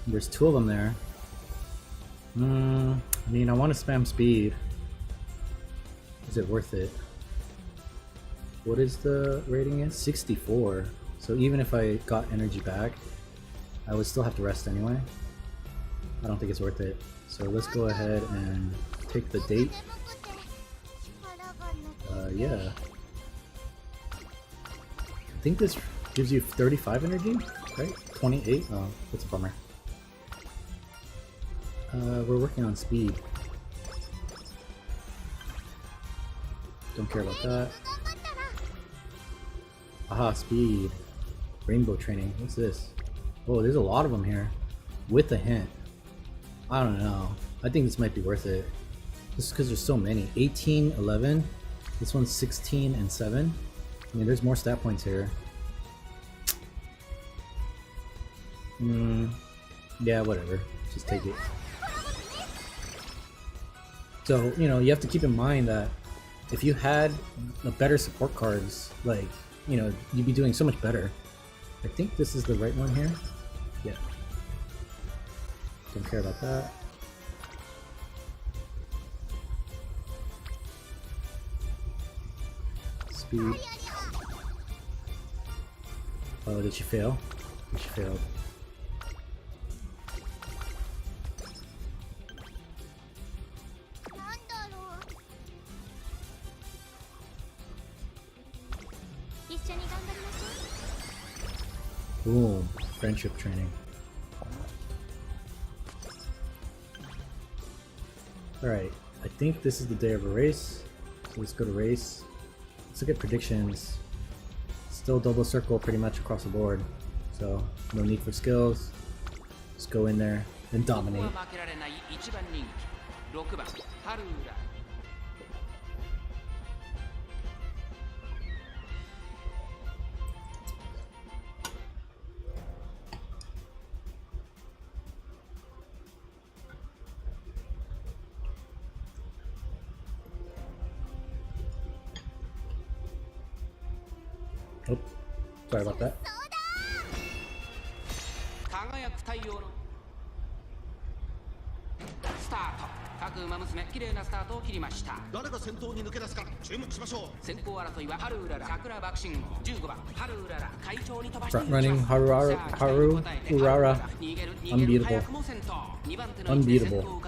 There's two of them there. I mean, I want to spam speed. Is it worth it? What is the rating is? 64. So even if I got energy back, I would still have to rest anyway. I don't think it's worth it. So let's go ahead and take the date. Yeah. I think this gives you 35 energy, right? 28? Oh, that's a bummer. We're working on speed. Don't care about that. Aha, speed. Rainbow training. What's this? Oh, there's a lot of them here. With a hint. I don't know. I think this might be worth it. Just because there's so many. 18, 11. This one's 16 and 7. I mean, there's more stat points here. Yeah, whatever. Just take it. So, you know, you have to keep in mind that if you had a better support cards, like, you know, you'd be doing so much better. I think this is the right one here. Yeah. Don't care about that. Speed. Oh, did she fail? She failed. Boom. Friendship training. Alright, I think this is the day of a race. So let's go to race. Let's look at predictions. Still double circle pretty much across the board. So, no need for skills. Just go in there and dominate. Oh, sorry about that. 輝く太陽のスタート。各馬娘、綺麗なスタートを切りました。誰が先頭に抜け出すか注目しましょう。先行争いはハルウララ、桜爆心号、15番ハルウララ、会長に飛ばしていき Front ます。 running Haru Urara. Unbeatable. Unbeatable.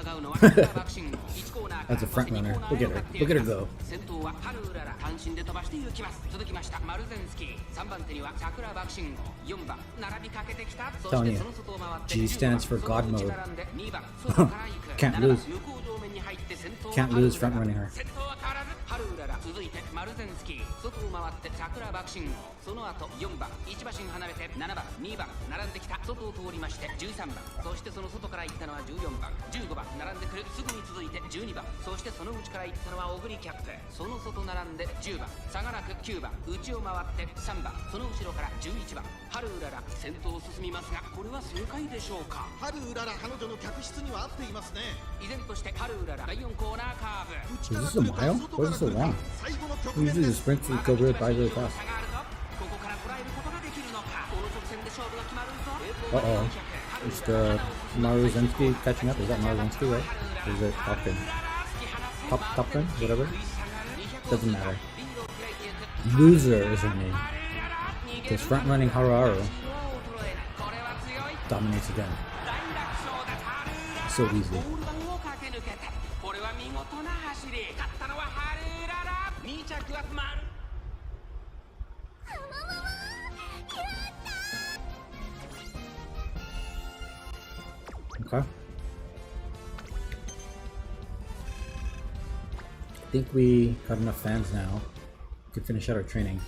That's a front runner. Look at her. Look at her go. 先頭はハルウララ、単身で飛ばしていきます。続きましたマルゼンスキー、3番手には桜爆心号、4番並びかけてきた。そし Telling て you. その外を回って G stands for God その mode. 内並んで2番外から行く。 Can't 7番 lose. 向こう上面に入って先頭は Can't lose front running her. 先頭は変わらず春うらら、続いてマルゼンスキー、外を回って桜爆信号、その後4番1馬身離れて7番2番並んできた、外を通りまして13番、そしてその外から行ったのは14番15番並んでくる、すぐに続いて12番、そしてその内から行ったのは小栗キャップ、その外並んで10番差がなく9番、内を回って3番、その後ろから11番春うらら、先頭を進みますがこれは正解でしょうか。春うらら彼女の客室には合っていますね。依然として春うらら第4コーナーカーブ、 Is this a mile? Why is it so long? 最後の局 We 面 usually で just す。 sprint through go really by really fast. 差があるぞ。ここから捉えることができるのか。この直線で勝負が決まるぞ。 Uh-oh. Is the Maruzensky catching up? Is that Maruzensky, right? Or is it Topkin? Topkin? Whatever? Doesn't matter. Loser is her name. Because front-running Haru Urara dominates again. So easy. これは見事な走り。勝ったのはハルウララ。2着はマル。 Okay. I think we got enough fans now. We can finish out our training.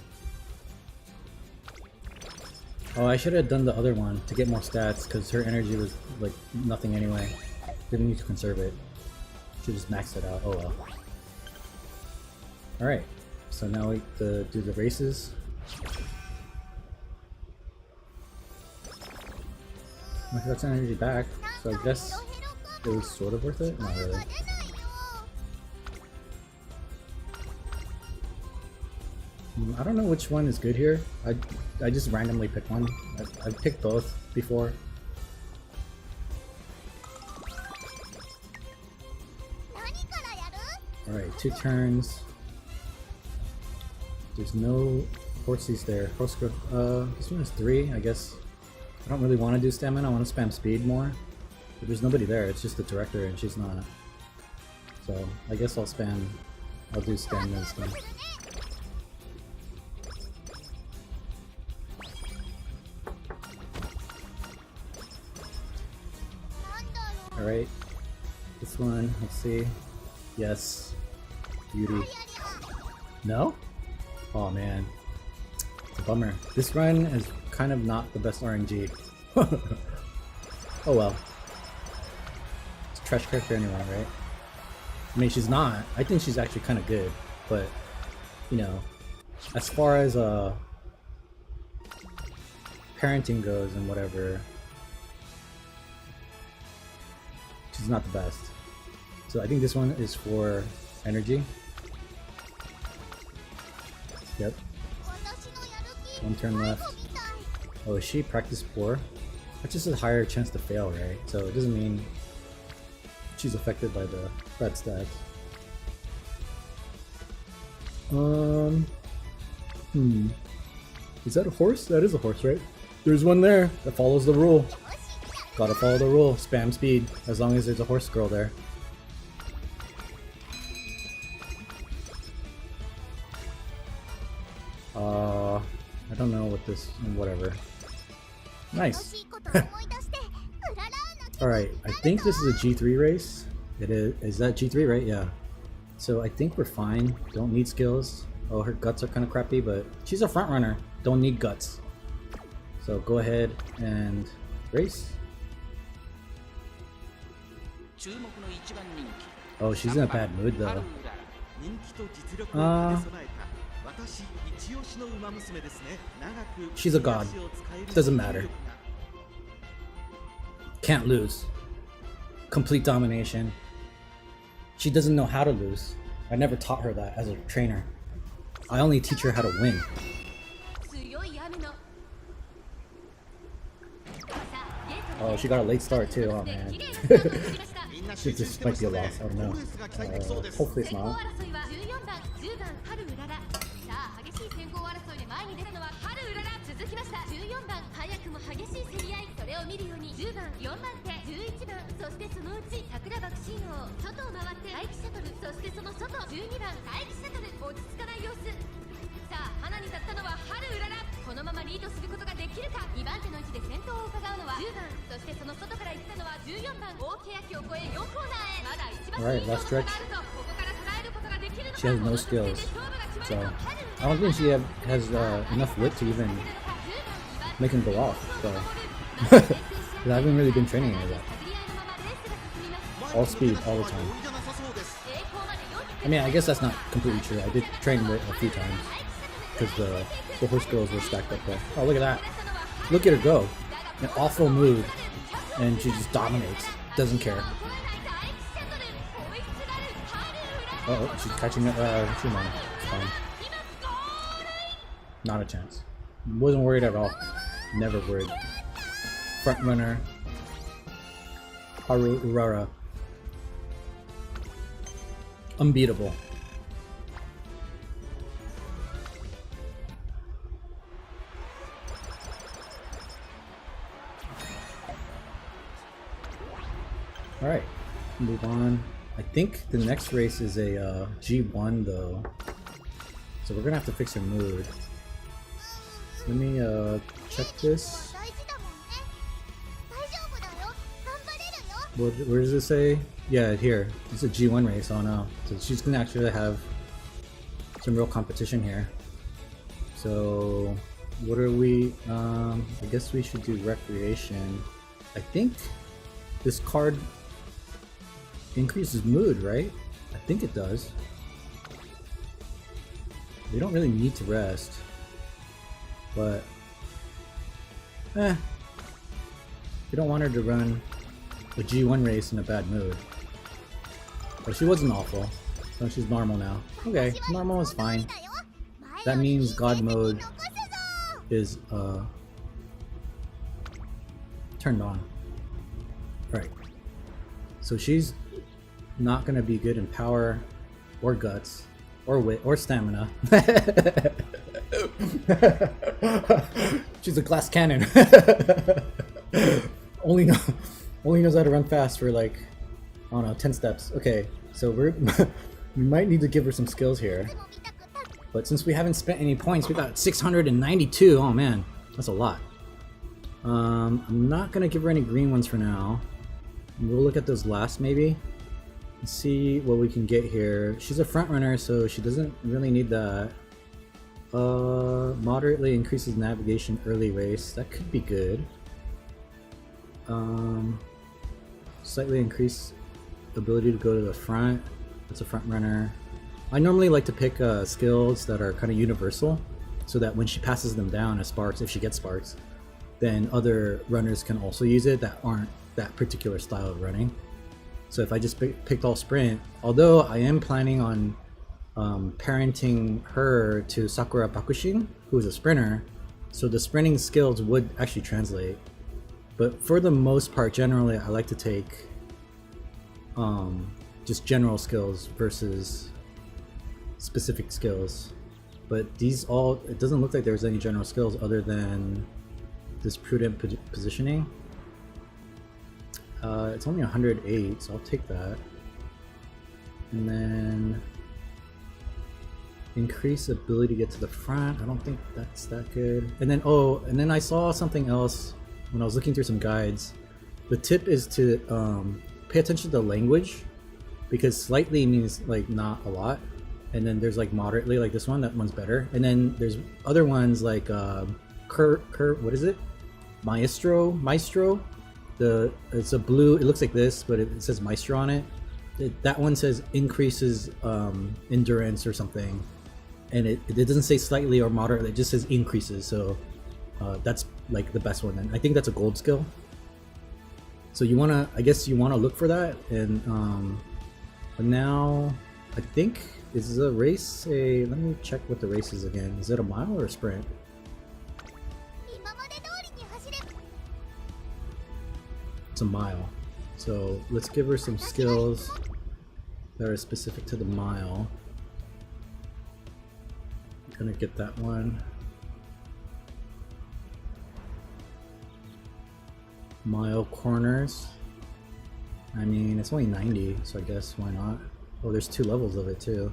Oh, I should have done the other one to get more stats because her energy was like nothing anyway. Didn't need to conserve it. Should just max it out. Oh well. Alright, so now we do the races. I got some energy back, so I guess it was sort of worth it? Not really. I don't know which one is good here. I just randomly pick one. I've picked both before. Alright, 2 turns. There's no horsies there. This one is 3, I guess. I don't really want to do stamina, I want to spam speed more. But there's nobody there, it's just the director and she's not. So I guess I'll do stamina instead. Alright. This one, let's see. Yes. Beauty. No? Oh man. It's a bummer. This run is kind of not the best RNG. Oh well. It's a trash character anyway, right? I mean, she's not. I think she's actually kind of good, but you know, as far as parenting goes and whatever, she's not the best. So I think this one is for energy. Yep. 1 turn left. Oh, is she practice poor? That's just a higher chance to fail, right? So it doesn't mean she's affected by the bad stats. Is that a horse? That is a horse, right? There's one there that follows the rule. Gotta follow the rule. Spam speed, as long as there's a horse girl there. I don't know what this, whatever. Nice. Alright, I think this is a G3 race. It is that G3, right? Yeah. So I think we're fine. Don't need skills. Oh, her guts are kind of crappy, but she's a front runner. Don't need guts. So go ahead and race. Oh, she's in a bad mood though. She's a god. Doesn't matter. Can't lose. Complete domination. She doesn't know how to lose. I never taught her that as a trainer. I only teach her how to win. Oh, she got a late start too. Oh man. This might be a loss. I don't know. Hopefully it's not. Alright, last stretch. She has no skills, so I don't think she has enough wit to even make him go off. So I haven't really been training her yet. All speed, all the time. I mean, I guess that's not completely true. I did train Wit a few times because the horse girls were stacked up there. Oh, look at that! Look at her go! An awful mood, and she just dominates. Doesn't care. Oh, she's catching Schumann. It's fine. Not a chance. Wasn't worried at all. Never worried. Front runner. Haru Urara. Unbeatable. Alright, move on. I think the next race is a G1 though. So we're gonna have to fix her mood. Let me check this. Where does it say? Yeah, here. It's a G1 race. Oh no. So she's gonna actually have some real competition here. So what are we? I guess we should do recreation. I think this card increases mood, right? I think it does. We don't really need to rest, but we don't want her to run a G1 race in a bad mood. But she wasn't awful, so she's normal now. Okay, normal is fine. That means God mode is turned on. Right. So she's not gonna be good in power or guts or wit or stamina. She's a glass cannon. only knows how to run fast for like, I don't know, 10 steps. Okay, so we might need to give her some skills here. But since we haven't spent any points, we got 692. Oh man, that's a lot. I'm not gonna give her any green ones for now. We'll look at those last maybe. And see what we can get here. She's a front runner, so she doesn't really need that. Moderately increases navigation early race. That could be good. Slightly increase ability to go to the front. That's a front runner. I normally like to pick skills that are kind of universal, so that when she passes them down as sparks, if she gets sparks, then other runners can also use it that aren't that particular style of running. So if I just picked all sprint, although I am planning on parenting her to Sakura Bakushin, who is a sprinter, so the sprinting skills would actually translate. But for the most part, generally, I like to take just general skills versus specific skills. But these all, it doesn't look like there's any general skills other than this prudent positioning. It's only 108, so I'll take that. And then increase ability to get to the front. I don't think that's that good. And then, oh, and then I saw something else when I was looking through some guides. The tip is to pay attention to the language, because slightly means like not a lot, and then there's like moderately, like this one. That one's better. And then there's other ones like what is it? Maestro. It's a blue. It looks like this, but it says Maestro on it. That one says increases endurance or something, and it doesn't say slightly or moderately. It just says increases. So that's like the best one. And I think that's a gold skill. So you wanna, I guess you wanna look for that. And but now I think is the race a? Let me check what the race is again. Is it a mile or a sprint? It's a mile. So let's give her some skills that are specific to the mile. I'm gonna get that one. Mile corners. I mean, it's only 90, so I guess why not? Oh, there's 2 levels of it too.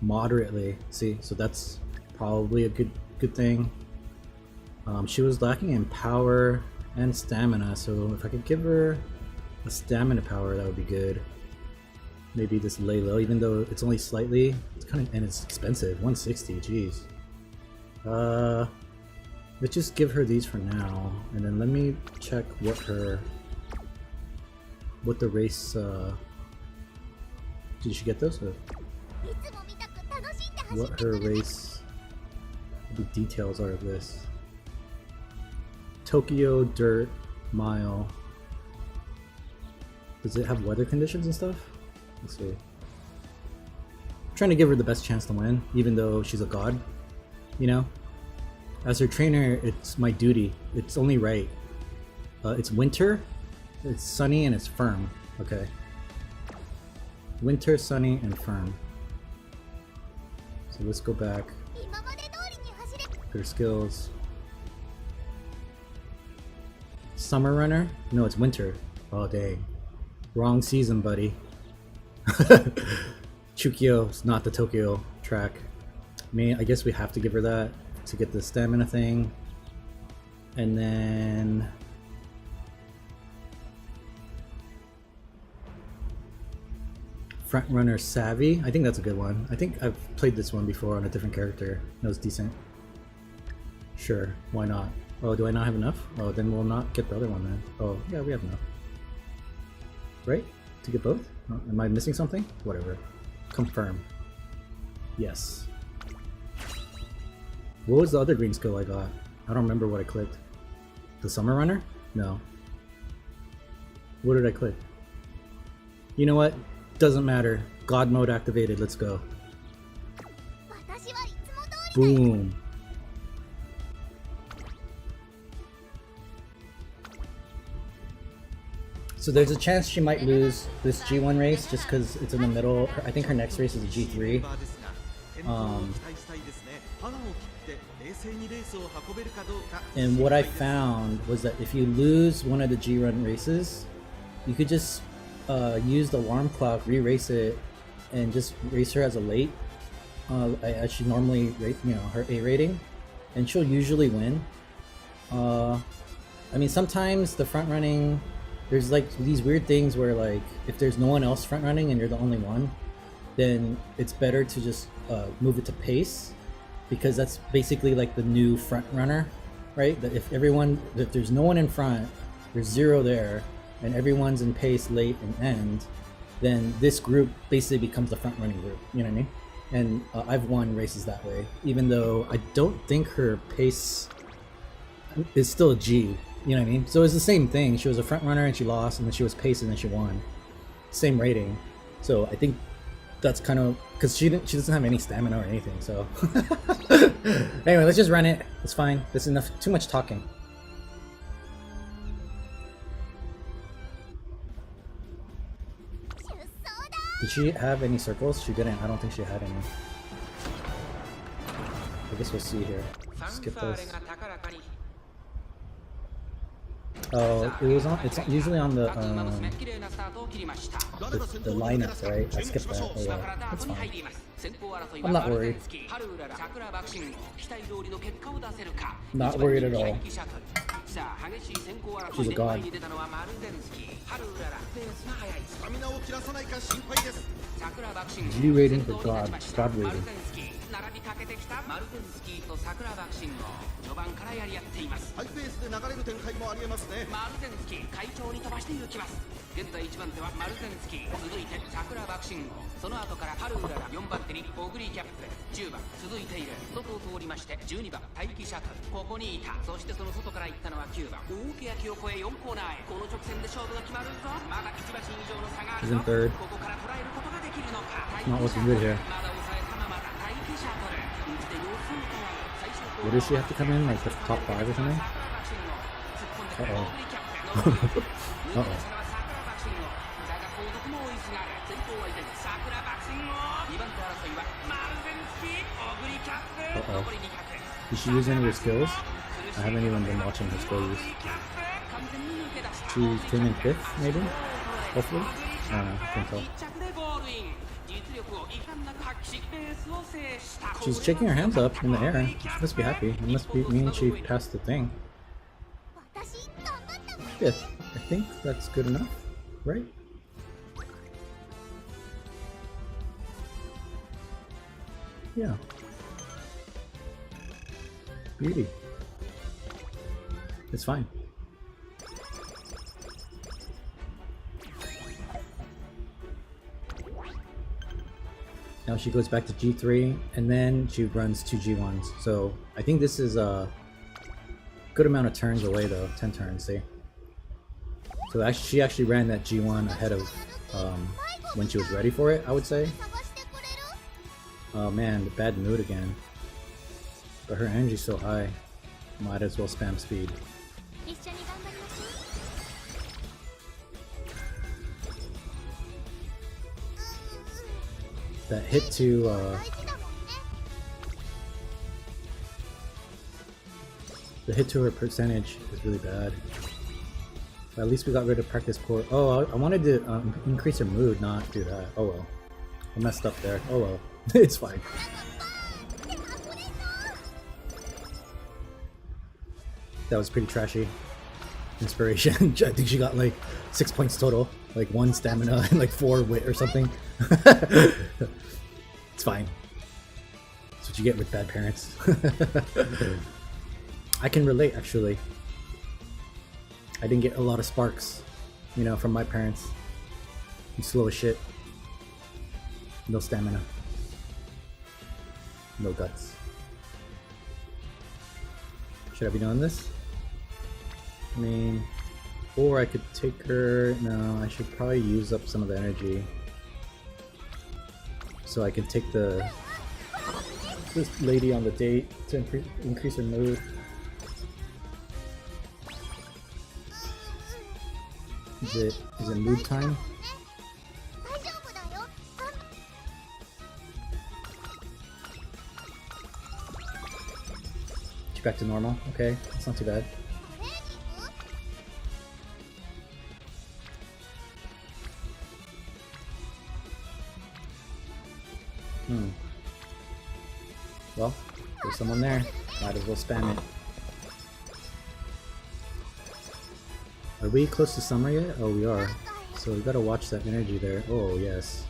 Moderately. See, so that's probably a good thing. She was lacking in power and stamina, so if I could give her a stamina power, that would be good. maybe this lay low, even though it's only slightly. It's kind of, and it's expensive, 160. Jeez. Let's just give her these for now, and then let me check what the race. Did she get those? Or what her race? The details are of this. Tokyo Dirt Mile. Does it have weather conditions and stuff? Let's see. I'm trying to give her the best chance to win, even though she's a god. You know? As her trainer, it's my duty. It's only right. It's winter, it's sunny, and it's firm. Okay. Winter, sunny, and firm. So let's go back. Her skills. Summer runner? No, it's winter. Oh, dang. Wrong season, buddy. Chukyo is not the Tokyo track. I guess we have to give her that to get the stamina thing. And then Frontrunner Savvy. I think that's a good one. I think I've played this one before on a different character. It was decent. Sure, why not? Oh, do I not have enough? Oh, then we'll not get the other one then. Oh, yeah, we have enough. Right? To get both? Oh, am I missing something? Whatever. Confirm. Yes. What was the other green skill I got? I don't remember what I clicked. The Summer Runner? No. What did I click? You know what? Doesn't matter. God mode activated. Let's go. Boom. So there's a chance she might lose this G1 race just because it's in the middle. I think her next race is a G3. And what I found was that if you lose one of the G1 races, you could just use the alarm clock, re-race it, and just race her as a late. As she normally rate, her A rating, and she'll usually win. I mean, sometimes the front running, there's like these weird things where like if there's no one else front running and you're the only one, then it's better to just move it to pace, because that's basically like the new front runner, right? That if there's no one in front, there's 0 there, and everyone's in pace, late, and end, then this group basically becomes the front running group. You know what I mean? And I've won races that way, even though I don't think her pace is still a G. You know what I mean? So it's the same thing. She was a front runner and she lost, and then she was pace and then she won. Same rating. So I think that's kind of because she doesn't have any stamina or anything. So anyway, let's just run it. It's fine. That's enough. Too much talking. Did she have any circles? She didn't. I don't think she had any. I guess we'll see here. Skip this. Oh, it was on. It's usually on the lineup, right? I skipped that. Oh, yeah. That's fine. I'm not worried. Not worried at all. She's a god. G rating for god. God rating. 並びかけてきたマルゼンスキーと桜爆心号序盤からやり合っています。ハイペースで流れる展開もありえますね。マルゼンスキー快調に飛ばしていきます。現在1番手はマルゼンスキー、続いて桜爆心号、その後からハルウララ、4番手にオグリキャップ、10番続いている。外を通りまして12番待機シャトル、ここにいた。そしてその外から行ったのは9番大欅を越え4コーナーへ。この直線で勝負が決まるぞ。まだ1馬身以上の差があるぞ。ここから捉えることができるのか。待機シャトル、まだ抑えたままだ。待機シャトル、打ちで様子を変わる。 What does she have to come in? Like the top 5 or something? Uh-oh. Uh-oh. Uh-oh. Did she use any of her skills? I haven't even been watching her skills. She came in 5th, maybe? Hopefully? I don't know, I can't tell. She's shaking her hands up in the air. She must be happy. It must mean she passed the thing. 5th. I think that's good enough, right? Yeah. Beauty. It's fine. Now she goes back to G3, and then she runs 2 G1s. So I think this is a good amount of turns away though, 10 turns, see? So actually, she actually ran that G1 ahead of when she was ready for it, I would say. Oh man, the bad mood again. But her energy's so high, might as well spam speed. That hit to the hit to her percentage is really bad. But at least we got rid of practice core. Oh, I wanted to increase her mood, not do that. Oh well, I messed up there. Oh well, it's fine. That was pretty trashy. Inspiration. I think she got like 6 points total, like 1 stamina and like 4 wit or something. It's fine. That's what you get with bad parents. I can relate actually. I didn't get a lot of sparks, you know, from my parents. I'm slow as shit. No stamina. No guts. Should I be doing this? I mean, or I could take her. No, I should probably use up some of the energy. So I can take this lady on the date to increase her mood. Is it mood time? She's back to normal. Okay, that's not too bad. Well, there's someone there. Might as well spam it. Are we close to summer yet? Oh, we are. So we gotta watch that energy there. Oh, yes.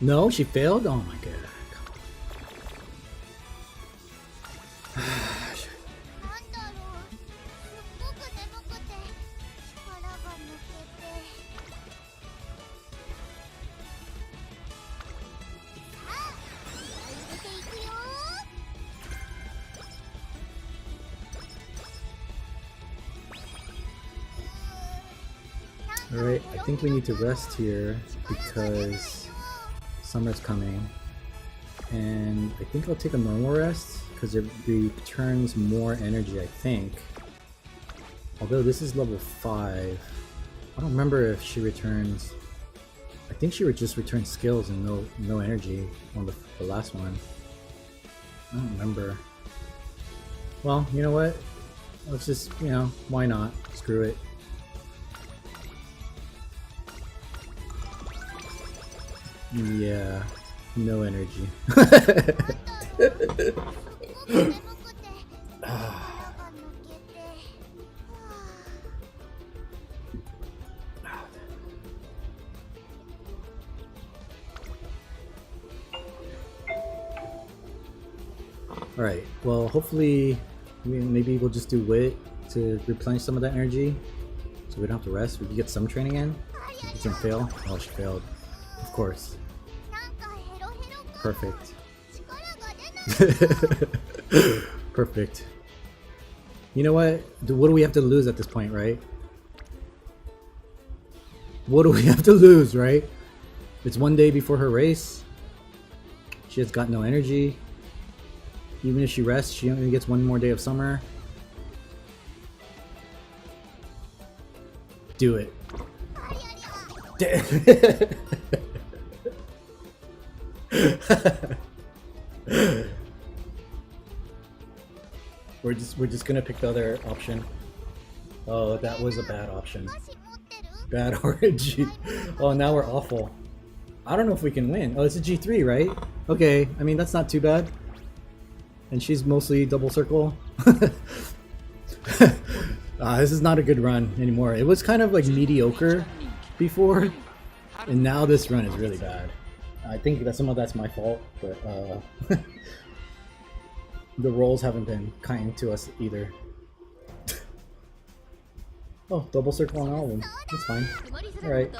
No, she failed? Oh my god. Alright, I think we need to rest here because summer's coming. And I think I'll take a normal rest because it returns more energy, I think. Although this is level 5. I don't remember if she returns... I think she would just return skills and no energy on the last one. I don't remember. Well, you know what? Let's just, you know, why not? Screw it. Yeah, no energy. Alright, well hopefully maybe we'll just do wit to replenish some of that energy so we don't have to rest. We can get some training in. She can fail. Oh, she failed. Of course. Perfect. Perfect. You know what? What do we have to lose at this point, right? What do we have to lose, right? It's one day before her race. She has got no energy. Even if she rests, she only gets one more day of summer. Do it. We're just gonna pick the other option. Oh, that was a bad option. Bad RNG. Oh, now we're awful. I don't know if we can win. Oh, it's a G3, right? Okay, I mean that's not too bad. And she's mostly double circle. This is not a good run anymore. It was kind of like mediocre before, and now this run is really bad. I think that some of that's my fault, but the rolls haven't been kind to us either. Oh, double circle on all of them. That's fine. Alright.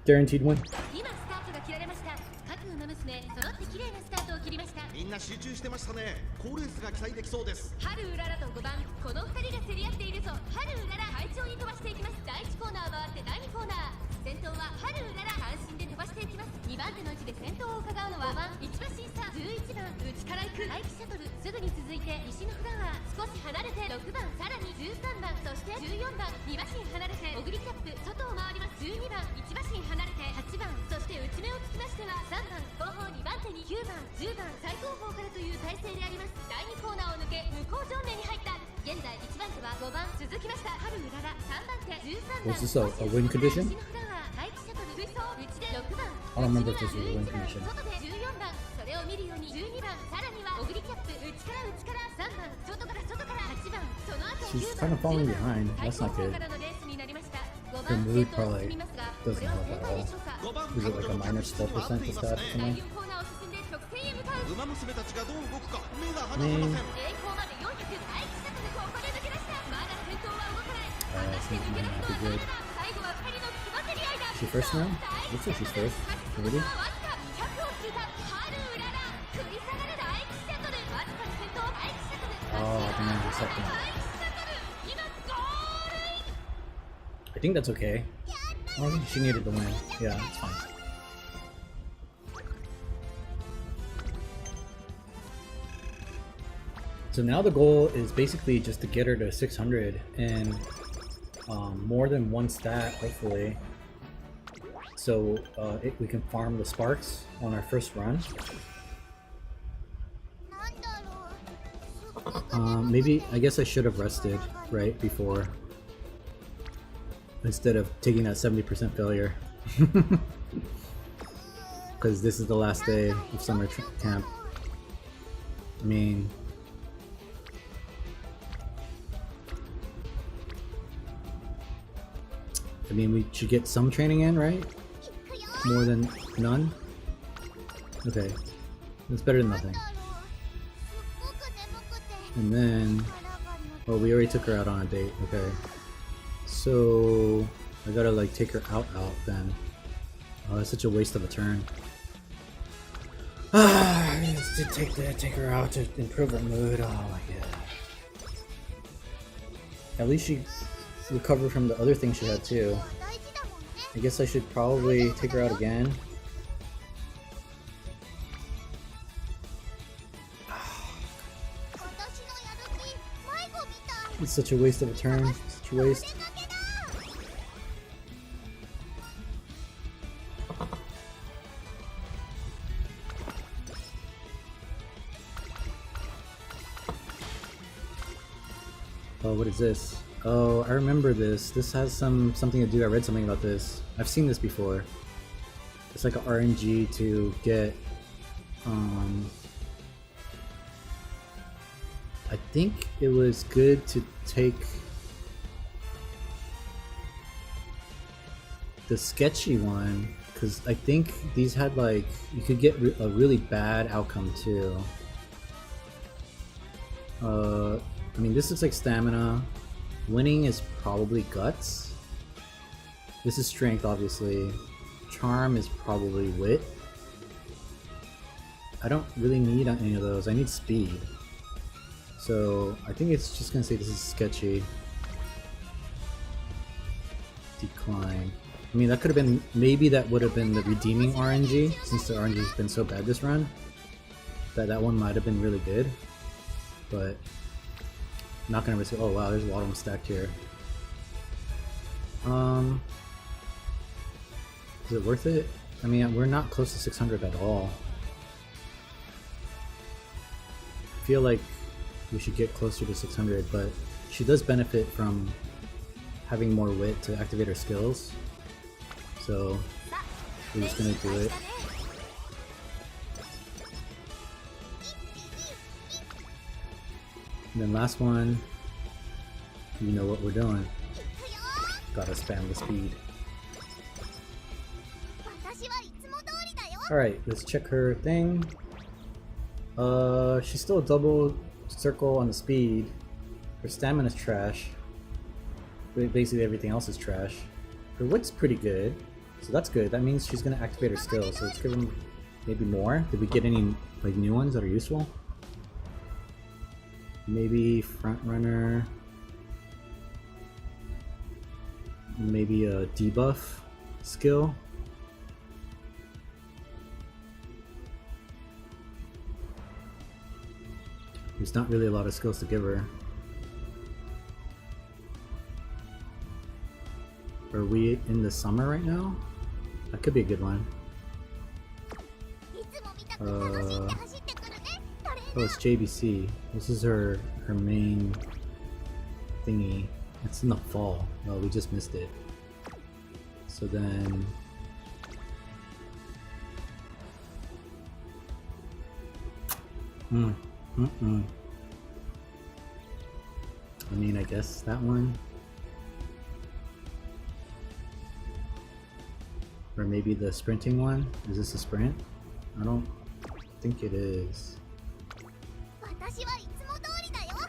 Guaranteed win. 今スタートが切られました。各馬娘揃って綺麗なスタートを切りました。みんな集中してましたね。好レースが期待できそうです。春うららと5番、この2人が競り合っているぞ。春うらら快調に飛ばしていきます。第1コーナー回って第2コーナー。先頭は春うらら半身で飛ばしていきます。2番手の位置で先頭を伺うのは5番、一馬審査、11番、内から行く大気シャトル。すぐに続いて西のフラワー、少し離れて6番、さらに13番、そして14番、2馬身離れて小栗キャップ、外を回ります。12番、1馬身離れて8番、そして内目をつきましては3番、後方2番手に9番、10番、最後方からという体勢であります。第2コーナーを抜け向こう正面に入った。現在1番手は5番、続きました春うらら、3番手13番、 Was this a win condition? 西のフラワー、大気シャトル、追走、内で6番、 I don't remember if this was a win 11番、 condition. 外で14番、それを見るように12番、さらには小栗キャップ、内から3番、外から8番、その後 She's 9 kind 番、 of falling 10 behind. 番、 That's not 最後 good. 方からのレースになりました。5 The 番、 mood 先頭を probably 進みますが、こ doesn't れは help 正 at 解 all. でしょうか。 5番 Was it like a minus 12% to stat or 第 something? 4コーナーを進んで直線へ向かう。馬娘たちがどう動くか目が離せません。栄光まで400、大気シャトル、ここで抜け出した。まだ先頭は動かない。果たして抜け出すのは誰だ。最後は2人のつばぜり合いだ。 She first now? Looks like she's first. Already? わずか200を過ぎた春うらら。繰り下がる大気シャトル。わずかに先頭、大気シャトル。 Oh, I think I'm second. 大気シャトル。今ゴールイン。 I think that's okay. I don't think she needed the win. Yeah, it's fine. So now the goal is basically just to get her to 600 and more than one stat, hopefully. So we can farm the sparks on our first run. Maybe, I guess I should have rested right before, instead of taking that 70% failure. Because this is the last day of summer camp. I mean, we should get some training in, right? More than none? Okay. That's better than nothing. And then... oh, we already took her out on a date. Okay. So... I gotta like take her out then. Oh, that's such a waste of a turn. Ah, to take her out to improve her mood. Oh my god. At least she recovered from the other thing she had too. I guess I should probably take her out again. It's such a waste of a turn. Such a waste. Oh, what is this? Oh, I remember this. This has something to do. I read something about this. I've seen this before. It's like an RNG to get I think it was good to take the sketchy one, because I think these had like, you could get a really bad outcome too. I mean, this is like stamina. Winning is probably guts. This is strength, obviously. Charm is probably wit. I don't really need any of those. I need speed. So I think it's just gonna say this is sketchy. Decline. I mean, that could have been, maybe that would have been the redeeming RNG, since the RNG has been so bad this run. That one might have been really good. But not gonna risk it. Oh wow, there's a lot of them stacked here. Is it worth it? I mean, we're not close to 600 at all. I feel like we should get closer to 600, but she does benefit from having more wit to activate her skills. So we're just gonna do it. And then last one, you know what we're doing. Gotta spam the speed. Alright, let's check her thing. She's still a double circle on the speed. Her stamina's trash. Basically everything else is trash. Her wit's pretty good, so that's good. That means she's gonna activate her skill, so let's give him maybe more. Did we get any like new ones that are useful? Maybe frontrunner. Maybe a debuff skill. There's not really a lot of skills to give her. Are we in the summer right now? That could be a good one. Oh, it's JBC. This is her main thingy. It's in the fall. Well, we just missed it. So then... I mean, I guess that one. Or maybe the sprinting one? Is this a sprint? I don't think it is.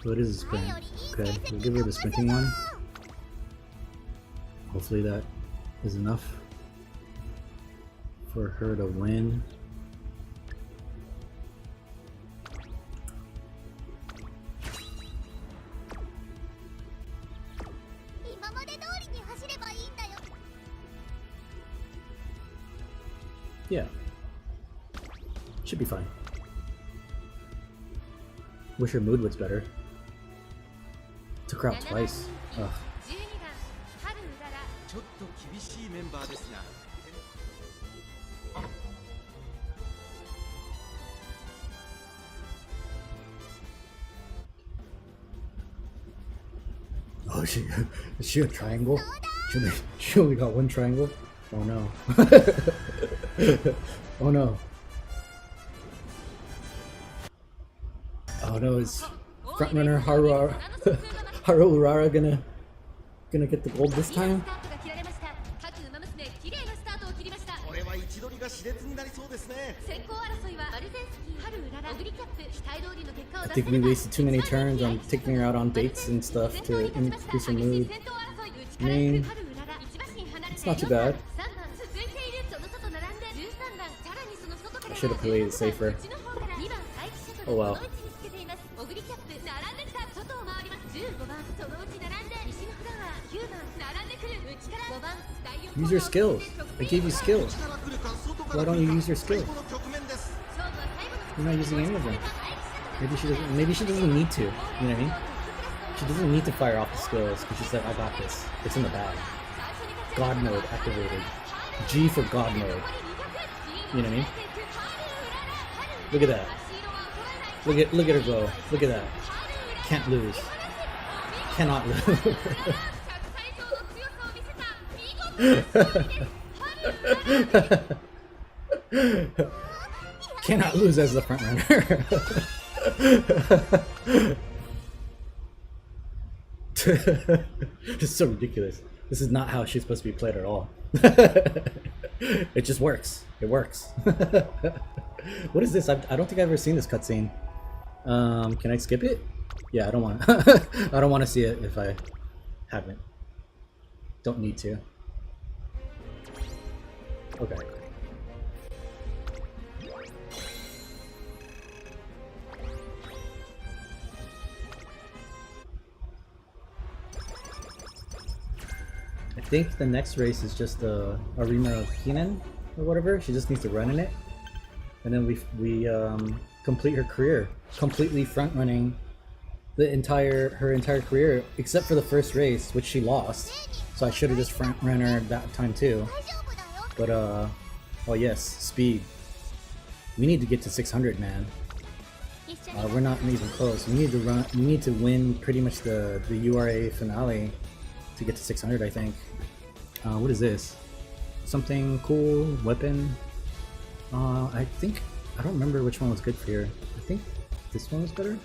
Oh, it is a sprint. Okay, we'll give her the sprinting one. Hopefully that is enough for her to win. Yeah. Should be fine. Wish her mood was better. Took her out twice. Ugh. ちょっと厳しいメンバーですが Oh, is she a triangle? She only got one triangle? Oh no. Oh no. Oh no, is frontrunner Haru Urara gonna get the gold this time? これは位置取りが熾烈になりそうですね I think we wasted too many turns on taking her out on dates and stuff to increase her mood. I mean, it's not too bad. I should have played it safer. Oh well. Use your skills. I gave you skills. Why don't you use your skills? You're not using any of them. Maybe she doesn't need to. You know what I mean? She doesn't need to fire off the skills because she's like, I got this. It's in the bag. God mode activated. G for God mode. You know what I mean? Look at that. Look at her go. Look at that. Can't lose. Cannot lose. Cannot lose as the front runner. It's so ridiculous. This is not how she's supposed to be played at all. It just works. It works. What is this? I don't think I've ever seen this cutscene. Can I skip it? Yeah, I don't want to. I don't want to see it if I haven't. Don't need to. Okay. I think the next race is just the Arena of Hinen or whatever. She just needs to run in it, and then we complete her career, completely front running her entire career except for the first race, which she lost. So I should have just front ran her that time too. But oh yes, speed. We need to get to 600, man. We're not even close. We need to run. We need to win pretty much the URA finale to get to 600, I think. What is this? Something cool? Weapon? I think I don't remember which one was good for her. I think this one was better.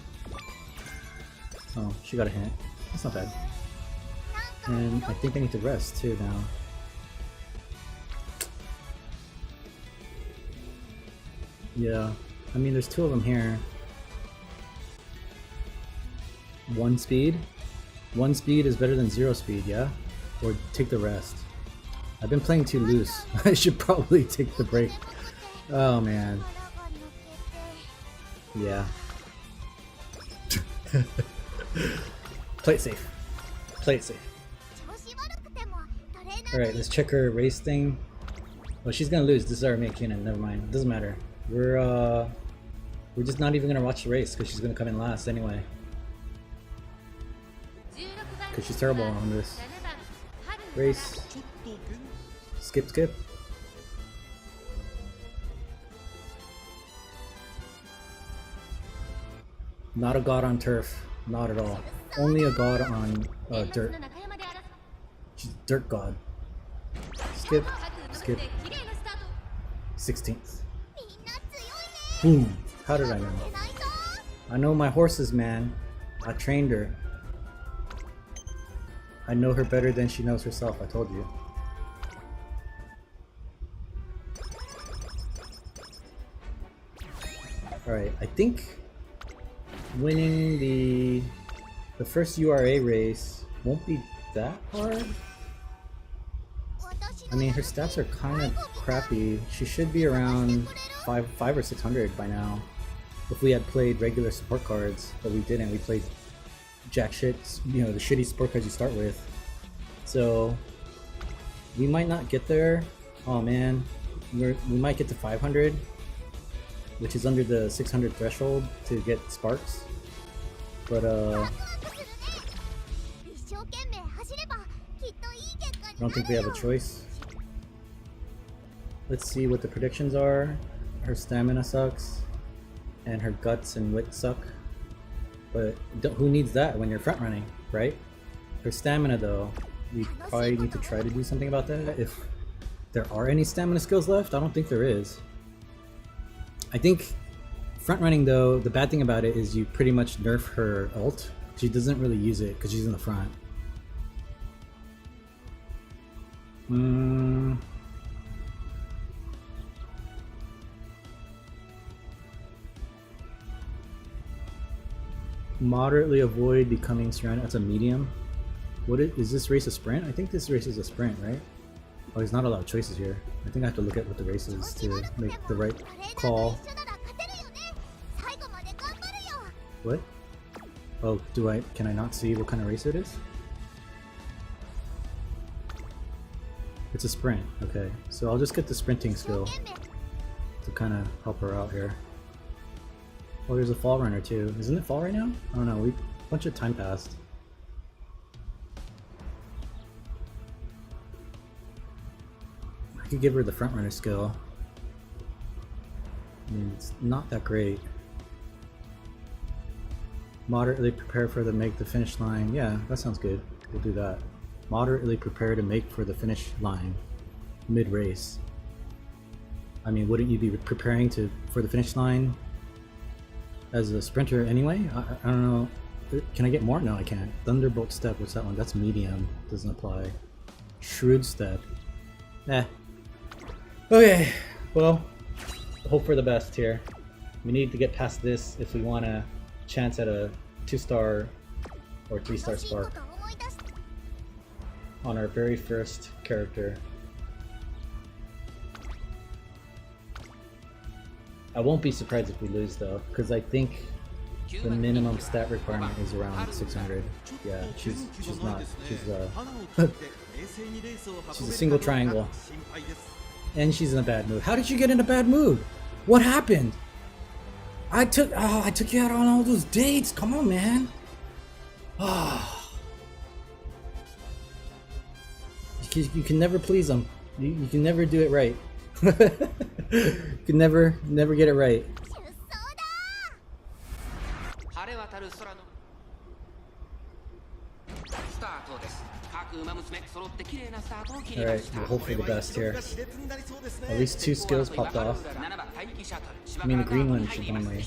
Oh, she got a hint. That's not bad. And I think I need to rest too now. Yeah, I mean, there's two of them here. One speed? One speed is better than zero speed, yeah? Or take the rest. I've been playing too loose. I should probably take the break. Oh man. Yeah. Play it safe. Play it safe. Alright, let's check her race thing. Well, she's gonna lose. This is our main cannon. Never mind. Doesn't matter. We're just not even gonna watch the race because she's gonna come in last anyway. Because she's terrible on this. Race. Skip, skip. Not a god on turf. Not at all. Only a god on dirt. She's a dirt god. Skip, skip. 16th. Boom. How did I know? I know my horses, man. I trained her. I know her better than she knows herself, I told you. Alright, I think winning the first URA race won't be that hard. I mean, her stats are kind of crappy. She should be around 5 or 600 by now. If we had played regular support cards, but we didn't. We played jack shit, you know, the shitty support cards you start with. So we might not get there. Oh man, we might get to 500, which is under the 600 threshold to get sparks. But I don't think we have a choice. Let's see what the predictions are. Her stamina sucks, and her guts and wit suck. But who needs that when you're front running, right? Her stamina though, we probably need to try to do something about that. If there are any stamina skills left, I don't think there is. I think front running though, the bad thing about it is you pretty much nerf her ult. She doesn't really use it because she's in the front. Moderately avoid becoming surrounded. That's a medium. What is this race a sprint? I think this race is a sprint, right? Oh, there's not a lot of choices here. I think I have to look at what the race is to make the right call. What? Oh, can I not see what kind of race it is? It's a sprint, okay. So I'll just get the sprinting skill to kind of help her out here. Oh, there's a fall runner too. Isn't it fall right now? I don't know, a bunch of time passed. I could give her the front runner skill. I mean, it's not that great. Moderately prepare for the make the finish line. Yeah, that sounds good. We'll do that. Moderately prepare to make for the finish line mid-race. I mean, wouldn't you be preparing for the finish line as a sprinter anyway? I don't know. Can I get more? No, I can't. Thunderbolt step, what's that one? That's medium. Doesn't apply. Shrewd step. Eh. Okay, well, hope for the best here. We need to get past this if we want a chance at a 2-star or 3-star spark on our very first character. I won't be surprised if we lose though, because I think the minimum stat requirement is around 600. Yeah, she's not. She's she's a single triangle. And she's in a bad mood. How did you get in a bad mood? What happened? I took you out on all those dates. Come on, man. You can never please them. You can never do it right. You can never get it right. Alright, we'll hope for the best here. At least 2 skills popped off. I mean, the green one should only.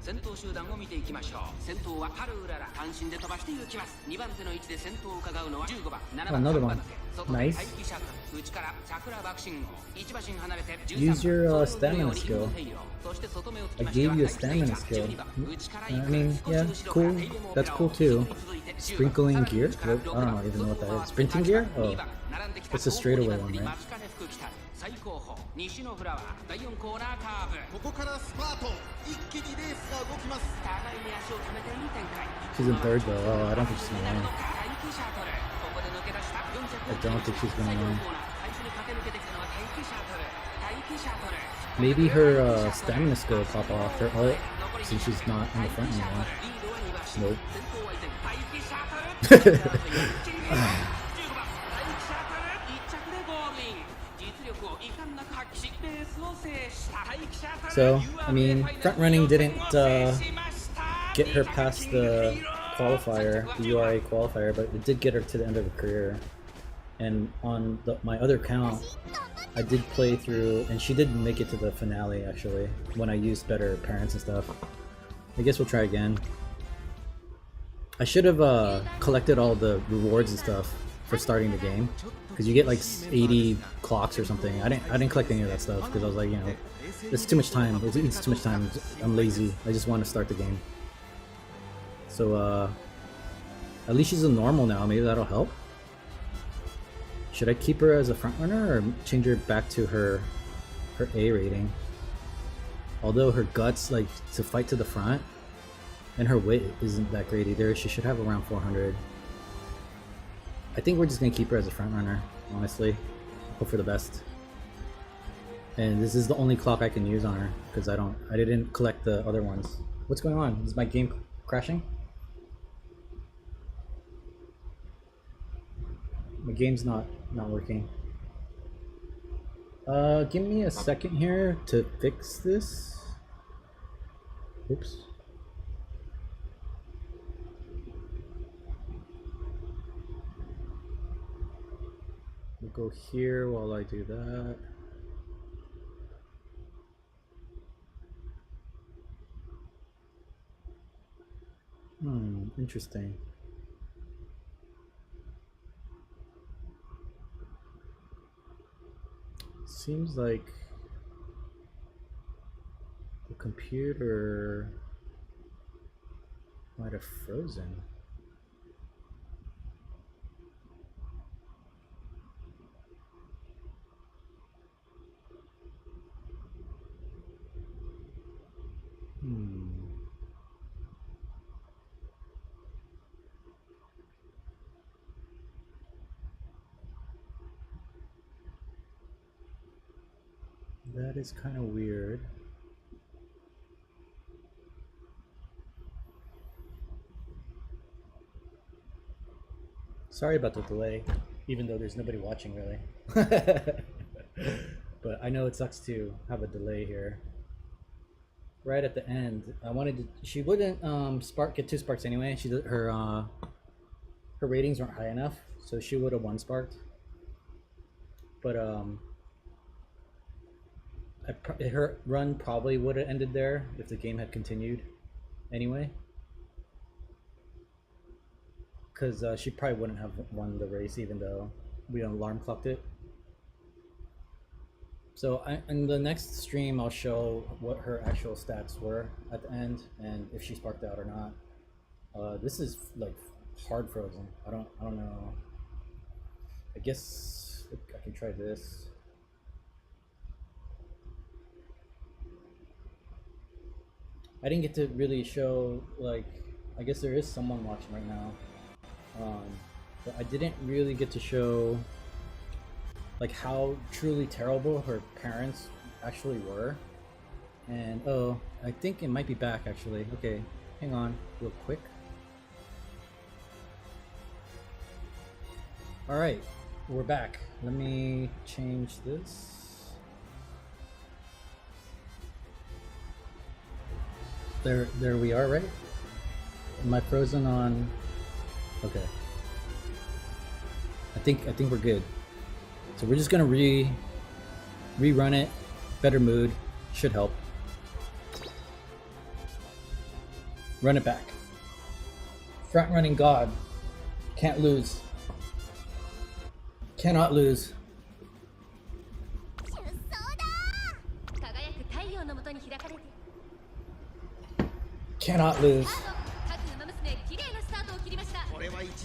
先頭集団を見ていきましょう。先頭はハルウララ、単身で飛ばして行きます。2番手の位置で先頭を伺うのは15番、7番、3番手、外で待機シャトル、内から桜爆信号、1馬身離れて13番、 Use your stamina skill. そして外目をつき I ましては gave you a stamina skill. I mean, yeah, cool. That's cool too. Sprinkling gear? What? I don't even know what that is. Sprinting gear? Oh, it's a straightaway one, right? 最高峰西のフラワー第4コーナーカーブ、ここからスパート、一気にレースが動きます。互いに足を止めていい展開。 She's in third though. Oh, I don't think she's gonna win. 待機シャトル、ここで抜け出した I don't think she's gonna win. 最初に駆け抜けてきたのは待機シャトル、待機シャトル。 Maybe her stamina skill will pop off her ult since she's not in the front anymore. Nope. 15番待機シャトル、1着でゴールイン。実力を遺憾なく発揮しレースを制した。待機シャトル。 So, I mean, front running didn't get her past the qualifier, the URA qualifier, but it did get her to the end of her career. And on my other account, I did play through, and she did make it to the finale actually, when I used better parents and stuff. I guess we'll try again. I should have collected all the rewards and stuff for starting the game, because you get like 80 clocks or something. I didn't collect any of that stuff because I was like, you know, it's too much time. It eats too much time. I'm lazy. I just want to start the game. So at least she's a normal now. Maybe that'll help. Should I keep her as a front runner or change her back to her A rating? Although her guts, like, to fight to the front, and her weight isn't that great either. She should have around 400. I think we're just gonna keep her as a front runner, honestly. Hope for the best. And this is the only clock I can use on her because I didn't collect the other ones. What's going on? Is my game crashing? My game's not working. Give me a second here to fix this. Oops. We'll go here while I do that. Interesting. Seems like the computer might have frozen. That is kind of weird. Sorry about the delay, even though there's nobody watching really. But I know it sucks to have a delay here. Right at the end, I wanted to. She wouldn't get 2 sparks anyway. Her ratings weren't high enough, so she would have 1 sparked. But her run probably would have ended there if the game had continued anyway, because she probably wouldn't have won the race even though we alarm clocked it. So in the next stream I'll show what her actual stats were at the end and if she sparked out or not. This is like hard frozen. I don't know. I guess I can try this. I didn't get to really show, like, I guess there is someone watching right now, but I didn't really get to show like how truly terrible her parents actually were. And oh, I think it might be back actually. Okay, hang on real quick. All right, we're back. Let me change this. There we are, right? Am I frozen on? Okay. I think we're good. So we're just gonna rerun it. Better mood should help. Run it back. Front running god. Can't lose. Cannot lose. 出走だ。輝く太陽の下に開かれて。 Cannot lose. 各馬娘綺麗なスタートを切りました。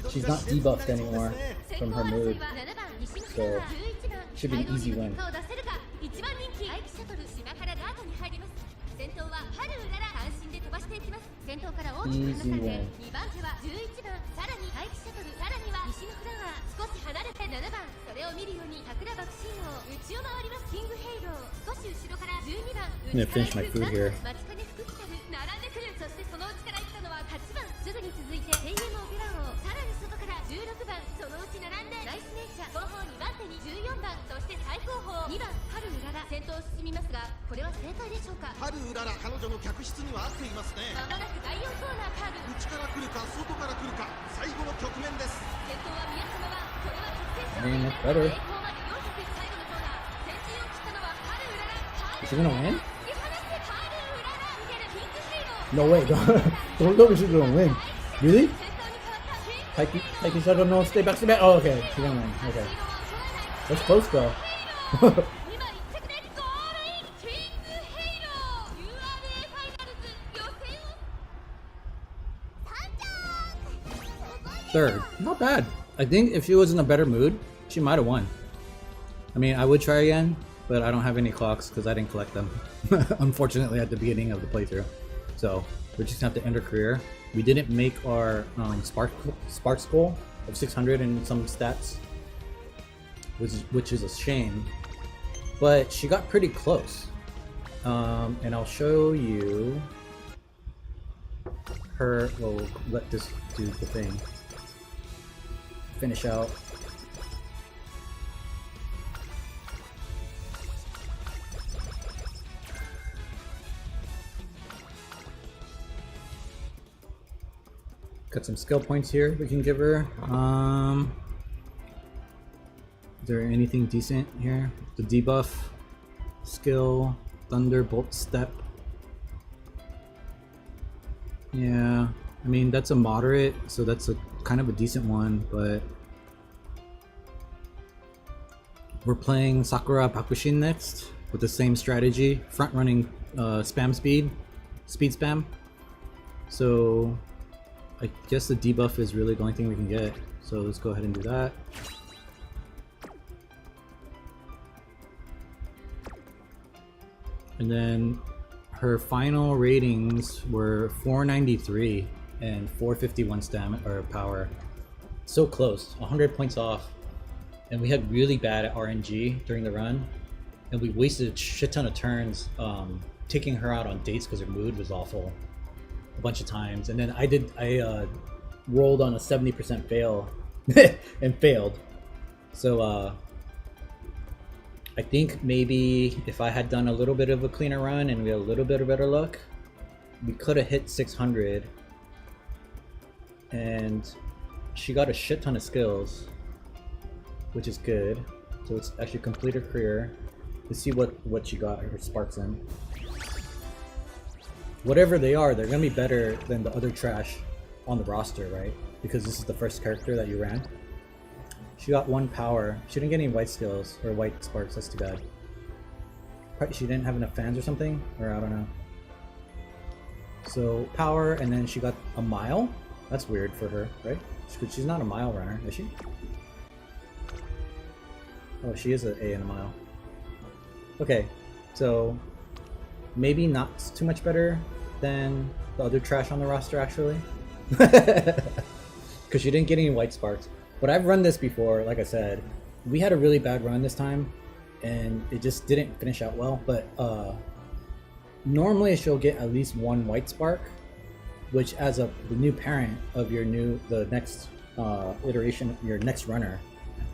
She's not debuffed anymore from her mood. 7番西村 So は11番 should be an easy win. 結果を出せるか。1番人気アイキシャトル島からダートに入ります。先頭は春うらら単身で飛ばしていきます。先頭から大きく離されて2番手は11番、さらにアイキシャトル、さらには西のフラワー、少し離れて7番、それを見るように桜爆心王、内を回りますキングヘイロー、少し後ろから12番、 I'm gonna finish my food here. 待ちかね福来たる並んでくる。そしてその内から行ったのは8番、すぐに続いて永遠のオペラ王、さらに外から16番、そのうち並んでナイスネイチャー、後方2番手に14番、そして最後方2番春うらら、先頭を進みますがこれは正解でしょうか。春うらら彼女の客室には合っていますね。まもなく第4コーナーカーブ、内から来るか外から来るか最後の局面です。先頭は宮様はこれは決 Man, 定 that's 勝 better. 利。栄光まで400最後のコーナー、先陣を切ったのは春うらら。 Is she gonna win? 突き放して春うらら、逃げるピンクヘイロー。 No way. Don't tell me she's gonna win. Really? 先頭に変わったピンク Taiki said, no, stay back, stay back. Oh, okay. She's gonna win. Okay. That's close though. 今一着でゴールインキングヘイロー URA ファイナルズ予選をThird. Not bad. I think if she was in a better mood, she might have won. I mean, I would try again, but I don't have any clocks because I didn't collect them. Unfortunately, at the beginning of the playthrough. So, we're just gonna have to end her career. We didn't make our Sparks goal of 600 and some stats, which is a shame. But she got pretty close. And I'll show you her. Well, we'll let this do the thing. Finish out. Got some skill points here we can give her. Is there anything decent here? The debuff, skill, thunderbolt step. Yeah, I mean that's a moderate, so that's a kind of a decent one, but we're playing Sakura Bakushin next with the same strategy, front running spam speed spam. So I guess the debuff is really the only thing we can get. So let's go ahead and do that. And then her final ratings were 493 and 451 stamina or power. So close, 100 points off. And we had really bad RNG during the run, and we wasted a shit ton of turns taking her out on dates because her mood was awful a bunch of times. And then I rolled on a 70% fail and failed. So I think maybe if I had done a little bit of a cleaner run and we had a little bit of better luck, we could have hit 600. And she got a shit ton of skills, which is good. So it's actually complete her career. Let's see what she got her sparks in. Whatever they are, they're gonna be better than the other trash on the roster, right? Because this is the first character that you ran. She got 1 power. She didn't get any white skills or white sparks. That's too bad. Probably she didn't have enough fans or something, or I don't know. So power, and then she got a mile. That's weird for her, right? She's not a mile runner, is she? Oh, she is an A in a mile. Okay, so maybe not too much better than the other trash on the roster, actually. Because she didn't get any white sparks. But I've run this before, like I said. We had a really bad run this time, and it just didn't finish out well. But normally she'll get at least 1 white spark, which as the new parent of the next iteration, your next runner,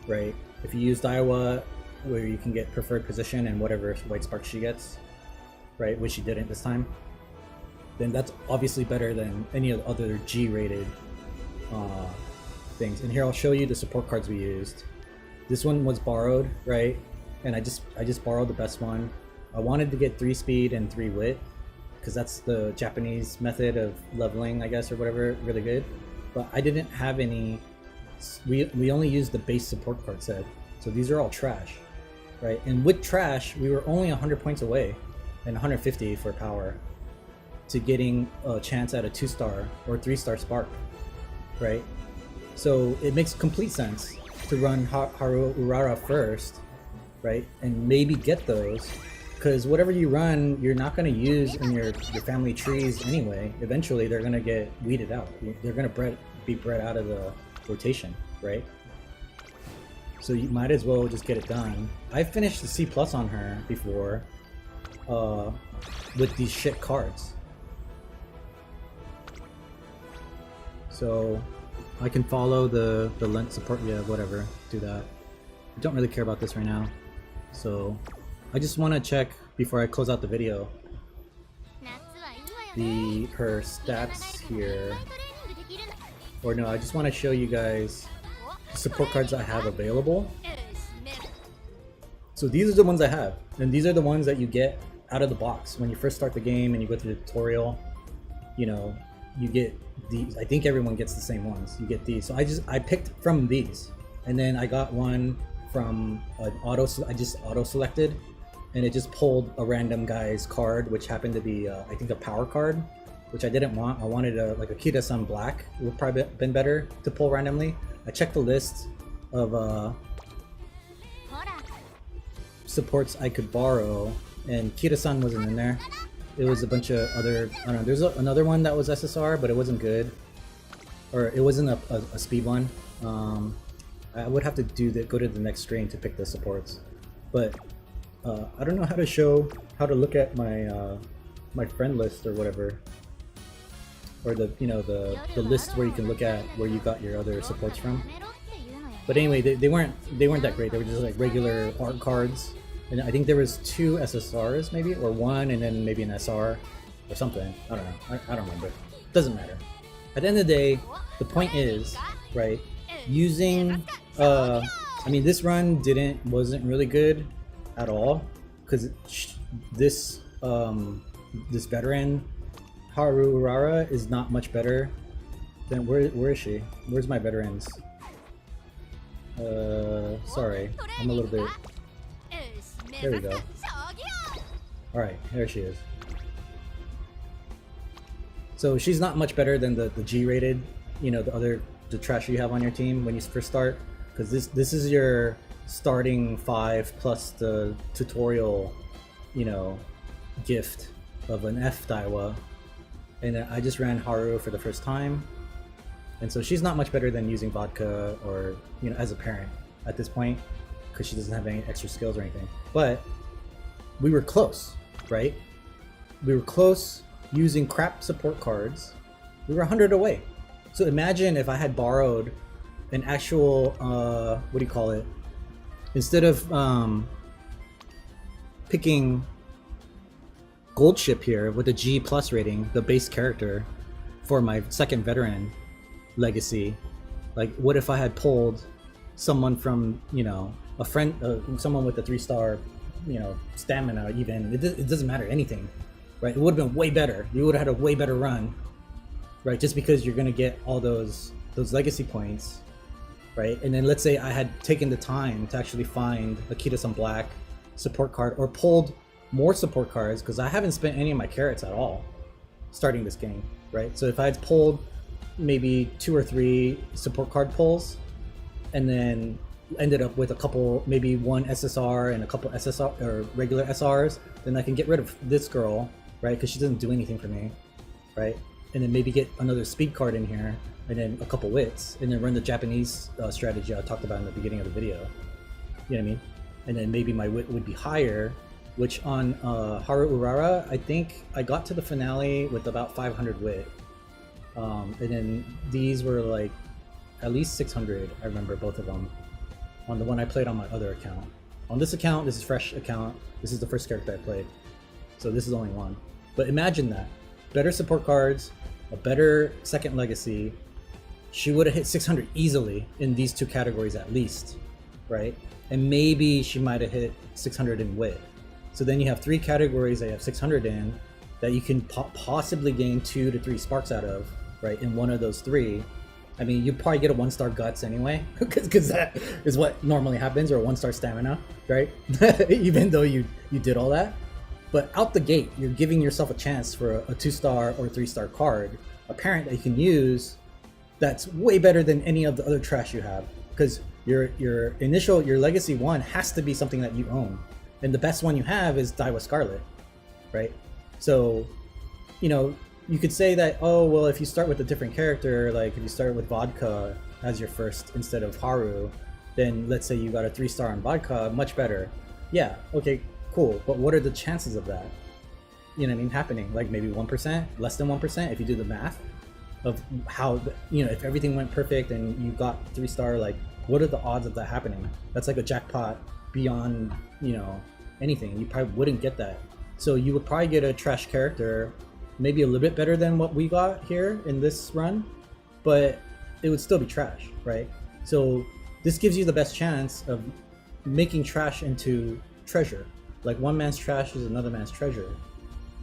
right? If you use Daiwa, where you can get preferred position and whatever white spark she gets, right, which she didn't this time, then that's obviously better than any of the other G-rated things. And here I'll show you the support cards we used. This one was borrowed, right? And I just borrowed the best one. I wanted to get 3 speed and 3 wit, because that's the Japanese method of leveling, I guess, or whatever, really good. But I didn't have any. We only used the base support card set, so these are all trash, right? And with trash, we were only 100 points away, and 150 for power, to getting a chance at a 2-star or 3-star spark, right? So it makes complete sense to run Haru Urara first, right? And maybe get those, because whatever you run, you're not going to use in your family trees anyway. Eventually, they're going to get weeded out. They're going to be bred out of the rotation, right? So you might as well just get it done. I finished the C+ on her before with these shit cards. So I can follow the lent support, yeah, whatever, do that. I don't really care about this right now. So I just want to check before I close out the video her stats here. Or no, I just want to show you guys the support cards I have available. So these are the ones I have, and these are the ones that you get out of the box when you first start the game and you go through the tutorial. You know, you get these. I think everyone gets the same ones. You get these. So I picked from these, and then I got one from an I just auto selected, and it just pulled a random guy's card, which happened to be I think a power card, which I didn't want. I wanted like a Kida-san black. It would probably been better to pull randomly. I checked the list of supports I could borrow, and Kida-san wasn't in there. It was a bunch of other, I don't know, there's another one that was SSR, but it wasn't good. Or it wasn't a speed one. I would have to go to the next screen to pick the supports. But I don't know how to look at my my friend list or whatever. Or the list where you can look at where you got your other supports from. But anyway, they weren't that great. They were just like regular art cards. And I think there was 2 SSRs maybe, or 1 and then maybe an SR or something. I don't know. I don't remember. Doesn't matter. At the end of the day, the point is, right, using I mean, this run wasn't really good at all, because this veteran Haru Urara is not much better than where is she? Where's my veterans? Sorry, I'm a little bit. There we go. Alright, there she is. So she's not much better than the G-rated, you know, the trash you have on your team when you first start, because this is your starting 5 plus the tutorial, you know, gift of an F Daiwa. And I just ran Haru for the first time, and so she's not much better than using vodka or, you know, as a parent at this point, because she doesn't have any extra skills or anything. But we were close, right? We were close using crap support cards. We were 100 away. So imagine if I had borrowed an actual what do you call it? Instead of picking Gold Ship here with a G+ rating, the base character for my second veteran legacy, like what if I had pulled someone from, you know, a friend, someone with a 3-star, you know, stamina, even it doesn't matter, anything, right? It would have been way better. You would have had a way better run, right? Just because you're gonna get all those legacy points, right? And then let's say I had taken the time to actually find a Kida-san black support card, or pulled more support cards, because I haven't spent any of my carrots at all starting this game, right? So if I had pulled maybe 2 or 3 support card pulls, and then ended up with a couple, maybe 1 SSR and a couple SSR or regular SRs, then I can get rid of this girl, right? Because she doesn't do anything for me, right? And then maybe get another speed card in here, and then a couple wits, and then run the Japanese strategy I talked about in the beginning of the video. You know what I mean? And then maybe my wit would be higher, which on Haru Urara, I think I got to the finale with about 500 wit. And then these were like at least 600, I remember both of them, on the one I played on my other account. On this account, this is fresh account, this is the first character I played, so this is only one. But imagine that, better support cards, a better second legacy, she would have hit 600 easily in these 2 categories at least, right? And maybe she might have hit 600 in wit. So then you have 3 categories that you have 600 in, that you can possibly gain 2 to 3 sparks out of, right, in one of those 3. I mean, you probably get a 1-star guts anyway, because that is what normally happens, or a 1-star stamina, right? Even though you did all that. But out the gate, you're giving yourself a chance for a 2-star or 3-star card, a parent that you can use that's way better than any of the other trash you have. Because your legacy one has to be something that you own. And the best one you have is Daiwa Scarlet, right? So, you know, you could say that, oh, well, if you start with a different character, like if you start with Vodka as your first instead of Haru, then let's say you got a 3-star on Vodka, much better. Yeah, okay, cool. But what are the chances of that? You know what I mean? Happening? Like maybe 1%, less than 1% if you do the math of how, you know, if everything went perfect and you got 3-star, like what are the odds of that happening? That's like a jackpot beyond, you know, anything. You probably wouldn't get that. So you would probably get a trash character, maybe a little bit better than what we got here in this run, but it would still be trash, right? So this gives you the best chance of making trash into treasure. Like one man's trash is another man's treasure.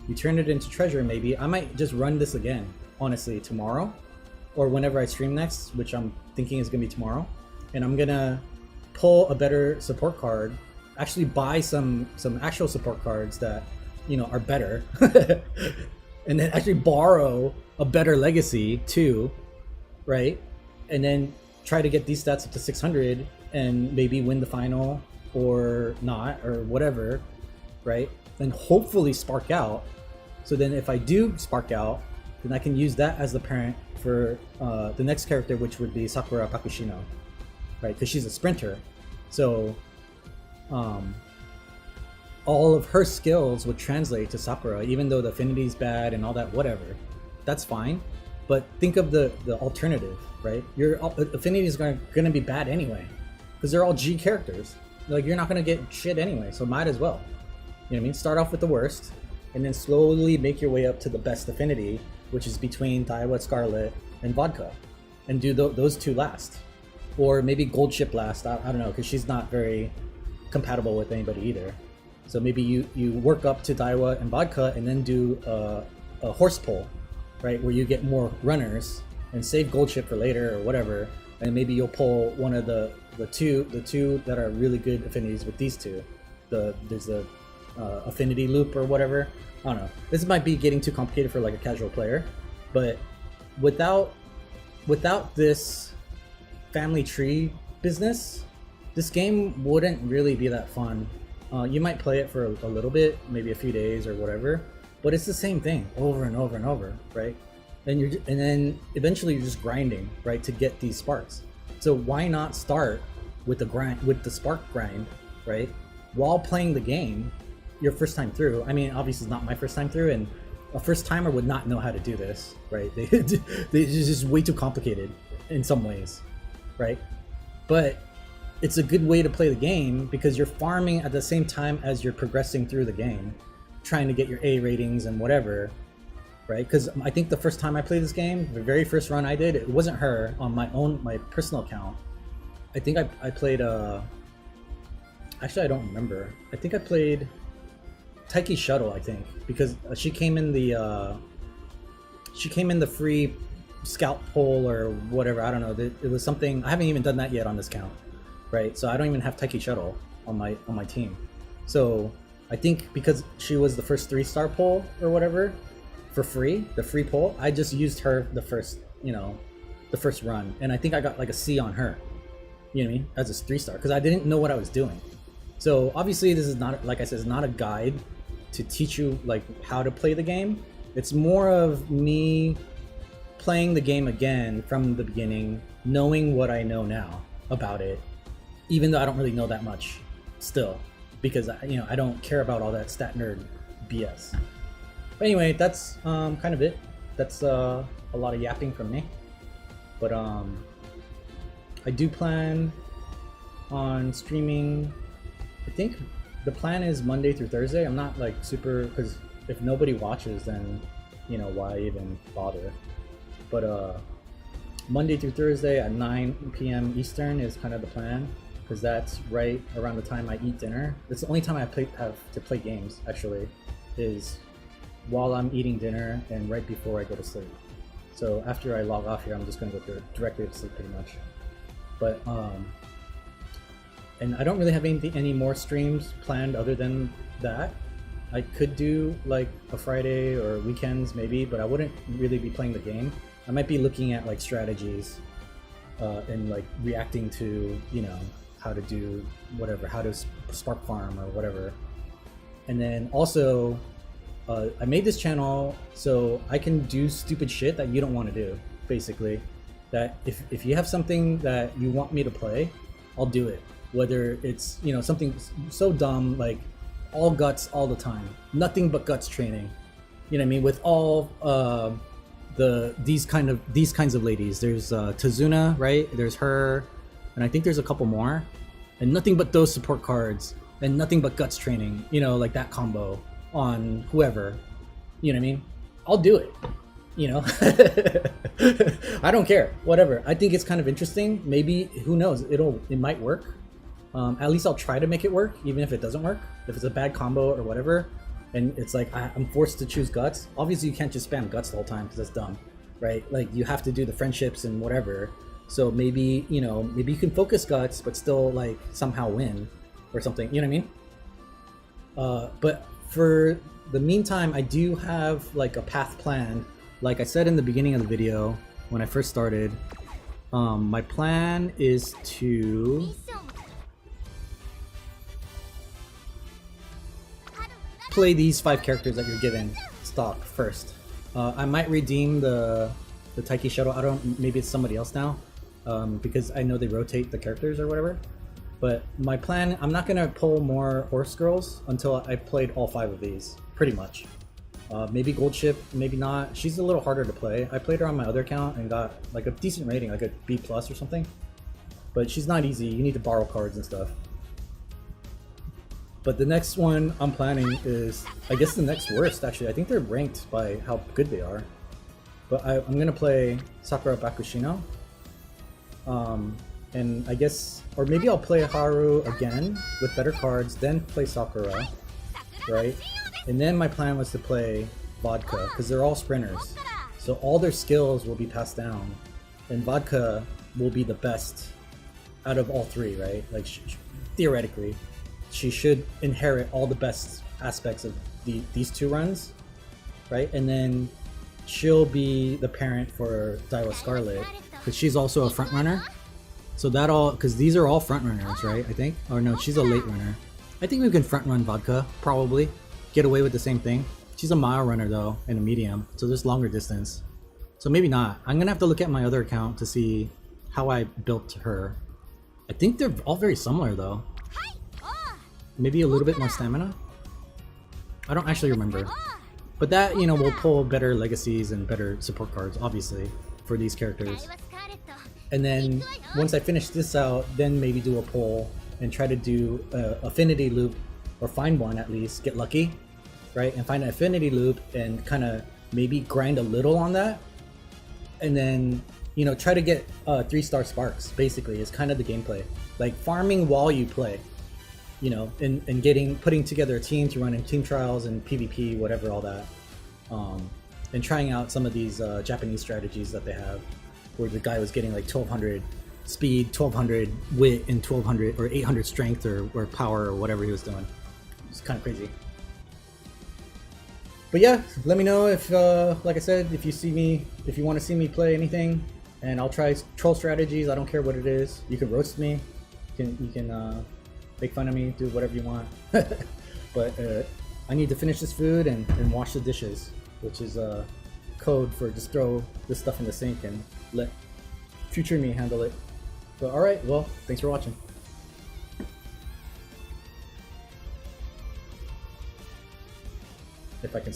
You turn it into treasure, maybe. I might just run this again, honestly, tomorrow, or whenever I stream next, which I'm thinking is gonna be tomorrow. And I'm gonna pull a better support card, actually buy some actual support cards that, you know, are better. And then actually borrow a better legacy too, right? And then try to get these stats up to 600 and maybe win the final or not, or whatever, right? And hopefully spark out. So then if I do spark out, then I can use that as the parent for the next character, which would be Sakura Pakushino, right? Because she's a sprinter. So all of her skills would translate to Sakura, even though the affinity is bad and all that, whatever. That's fine. But think of the alternative, right? Your affinity is going to be bad anyway, because they're all G characters. Like, you're not going to get shit anyway, so might as well. You know what I mean? Start off with the worst, and then slowly make your way up to the best affinity, which is between Daiwa Scarlet and Vodka, and do those 2 last. Or maybe Gold Ship last, I don't know, because she's not very compatible with anybody either. So maybe you work up to Daiwa and Vodka and then do a horse pull, right? Where you get more runners and save Gold Ship for later or whatever. And maybe you'll pull one of the two that are really good affinities with these 2. There's a affinity loop or whatever. I don't know. This might be getting too complicated for like a casual player, but without this family tree business, this game wouldn't really be that fun. You might play it for a little bit, maybe a few days or whatever, but it's the same thing over and over and over, right? And then eventually you're just grinding, right, to get these sparks. So why not start with the spark grind, right, while playing the game your first time through? I mean, obviously it's not my first time through, and a first timer would not know how to do this, right? It's just way too complicated in some ways, right? But it's a good way to play the game because you're farming at the same time as you're progressing through the game, trying to get your A ratings and whatever, right? Because I think the first time I played this game, the very first run I did, it wasn't her on my personal account. I think I played actually I don't remember. I think I played Taiki Shuttle, I think, because she came in the free scout poll or whatever. I don't know. It was something. I haven't even done that yet on this count, right? So I don't even have Taiki Shuttle on my team. So I think because she was the first 3-star poll or whatever for free, the free poll, I just used her the first run, and I think I got like a C on her. You know what I mean? As a 3-star, because I didn't know what I was doing. So obviously this is not, like I said, it's not a guide to teach you like how to play the game. It's more of me playing the game again from the beginning, knowing what I know now about it, even though I don't really know that much still, because I don't care about all that stat nerd BS. But anyway, that's kind of it. That's a lot of yapping from me. But I do plan on streaming. I think the plan is Monday through Thursday. I'm not like super, because if nobody watches, then why even bother? But Monday through Thursday at 9 p.m. Eastern is kind of the plan, because that's right around the time I eat dinner. It's the only time I have to play games, actually, is while I'm eating dinner and right before I go to sleep. So after I log off here, I'm just gonna go directly to sleep pretty much. But and I don't really have any more streams planned other than that. I could do like a Friday or weekends maybe, but I wouldn't really be playing the game. I might be looking at like strategies and like reacting to, you know, how to do whatever, how to spark farm or whatever. And then also I made this channel so I can do stupid shit that you don't want to do, basically. That if you have something that you want me to play, I'll do it. Whether it's, you know, something so dumb like all guts all the time, nothing but guts training, you know what I mean, with all these kinds of ladies. There's Tazuna, right? There's her, and I think there's a couple more, and nothing but those support cards and nothing but guts training, you know, like that combo on whoever, you know what I mean. I'll do it, you know. I don't care, whatever. I think it's kind of interesting. Maybe, who knows, it might work. At least I'll try to make it work, even if it doesn't work. If it's a bad combo or whatever, and it's like I'm forced to choose guts. Obviously, you can't just spam guts the whole time because that's dumb, right? Like you have to do the friendships and whatever. So maybe, you know, maybe you can focus guts but still like somehow win or something. You know what I mean? But for the meantime, I do have like a path planned. Like I said in the beginning of the video when I first started, my plan is to play these 5 characters that you're given stock first. I might redeem the Taiki Shuttle. I don't, maybe it's somebody else now, because I know they rotate the characters or whatever. But my plan, I'm not gonna pull more horse girls until I played all 5 of these, pretty much. Maybe Gold Ship, maybe not. She's a little harder to play. I played her on my other account and got like a decent rating, like a B+ or something. But she's not easy. You need to borrow cards and stuff. But the next one I'm planning is, I guess, the next worst, actually. I think they're ranked by how good they are. But I'm going to play Sakura Bakushino. And I guess, or maybe I'll play Haru again with better cards, then play Sakura, right? And then my plan was to play Vodka, because they're all sprinters. So all their skills will be passed down. And Vodka will be the best out of all 3, right? Like, theoretically. She should inherit all the best aspects of these 2 runs, right? And then she'll be the parent for Daiwa Scarlet, because she's also a front runner. So that all, because these are all front runners, right? I think, or no, she's a late runner. I think we can front run Vodka, probably get away with the same thing. She's a mile runner though, and a medium, so there's longer distance. So maybe not. I'm gonna have to look at my other account to see how I built her. I think they're all very similar though. Maybe a little bit more stamina? I don't actually remember. But that, you know, will pull better legacies and better support cards, obviously, for these characters. And then, once I finish this out, then maybe do a poll and try to do an affinity loop, or find one at least, get lucky, right? And find an affinity loop and kind of maybe grind a little on that. And then, you know, try to get 3-star sparks, basically, is kind of the gameplay. Like, farming while you play. You know, and putting together a team to run in team trials and PvP, whatever, all that, and trying out some of these Japanese strategies that they have, where the guy was getting like 1200 speed, 1200 wit, and 1200 or 800 strength or power or whatever he was doing. It's kind of crazy. But yeah, let me know if, like I said, if you want to see me play anything, and I'll try troll strategies. I don't care what it is. You can roast me. You can make fun of me, do whatever you want. But I need to finish this food and wash the dishes, which is code for just throw this stuff in the sink and let future me handle it. But alright, well, thanks for watching. If I can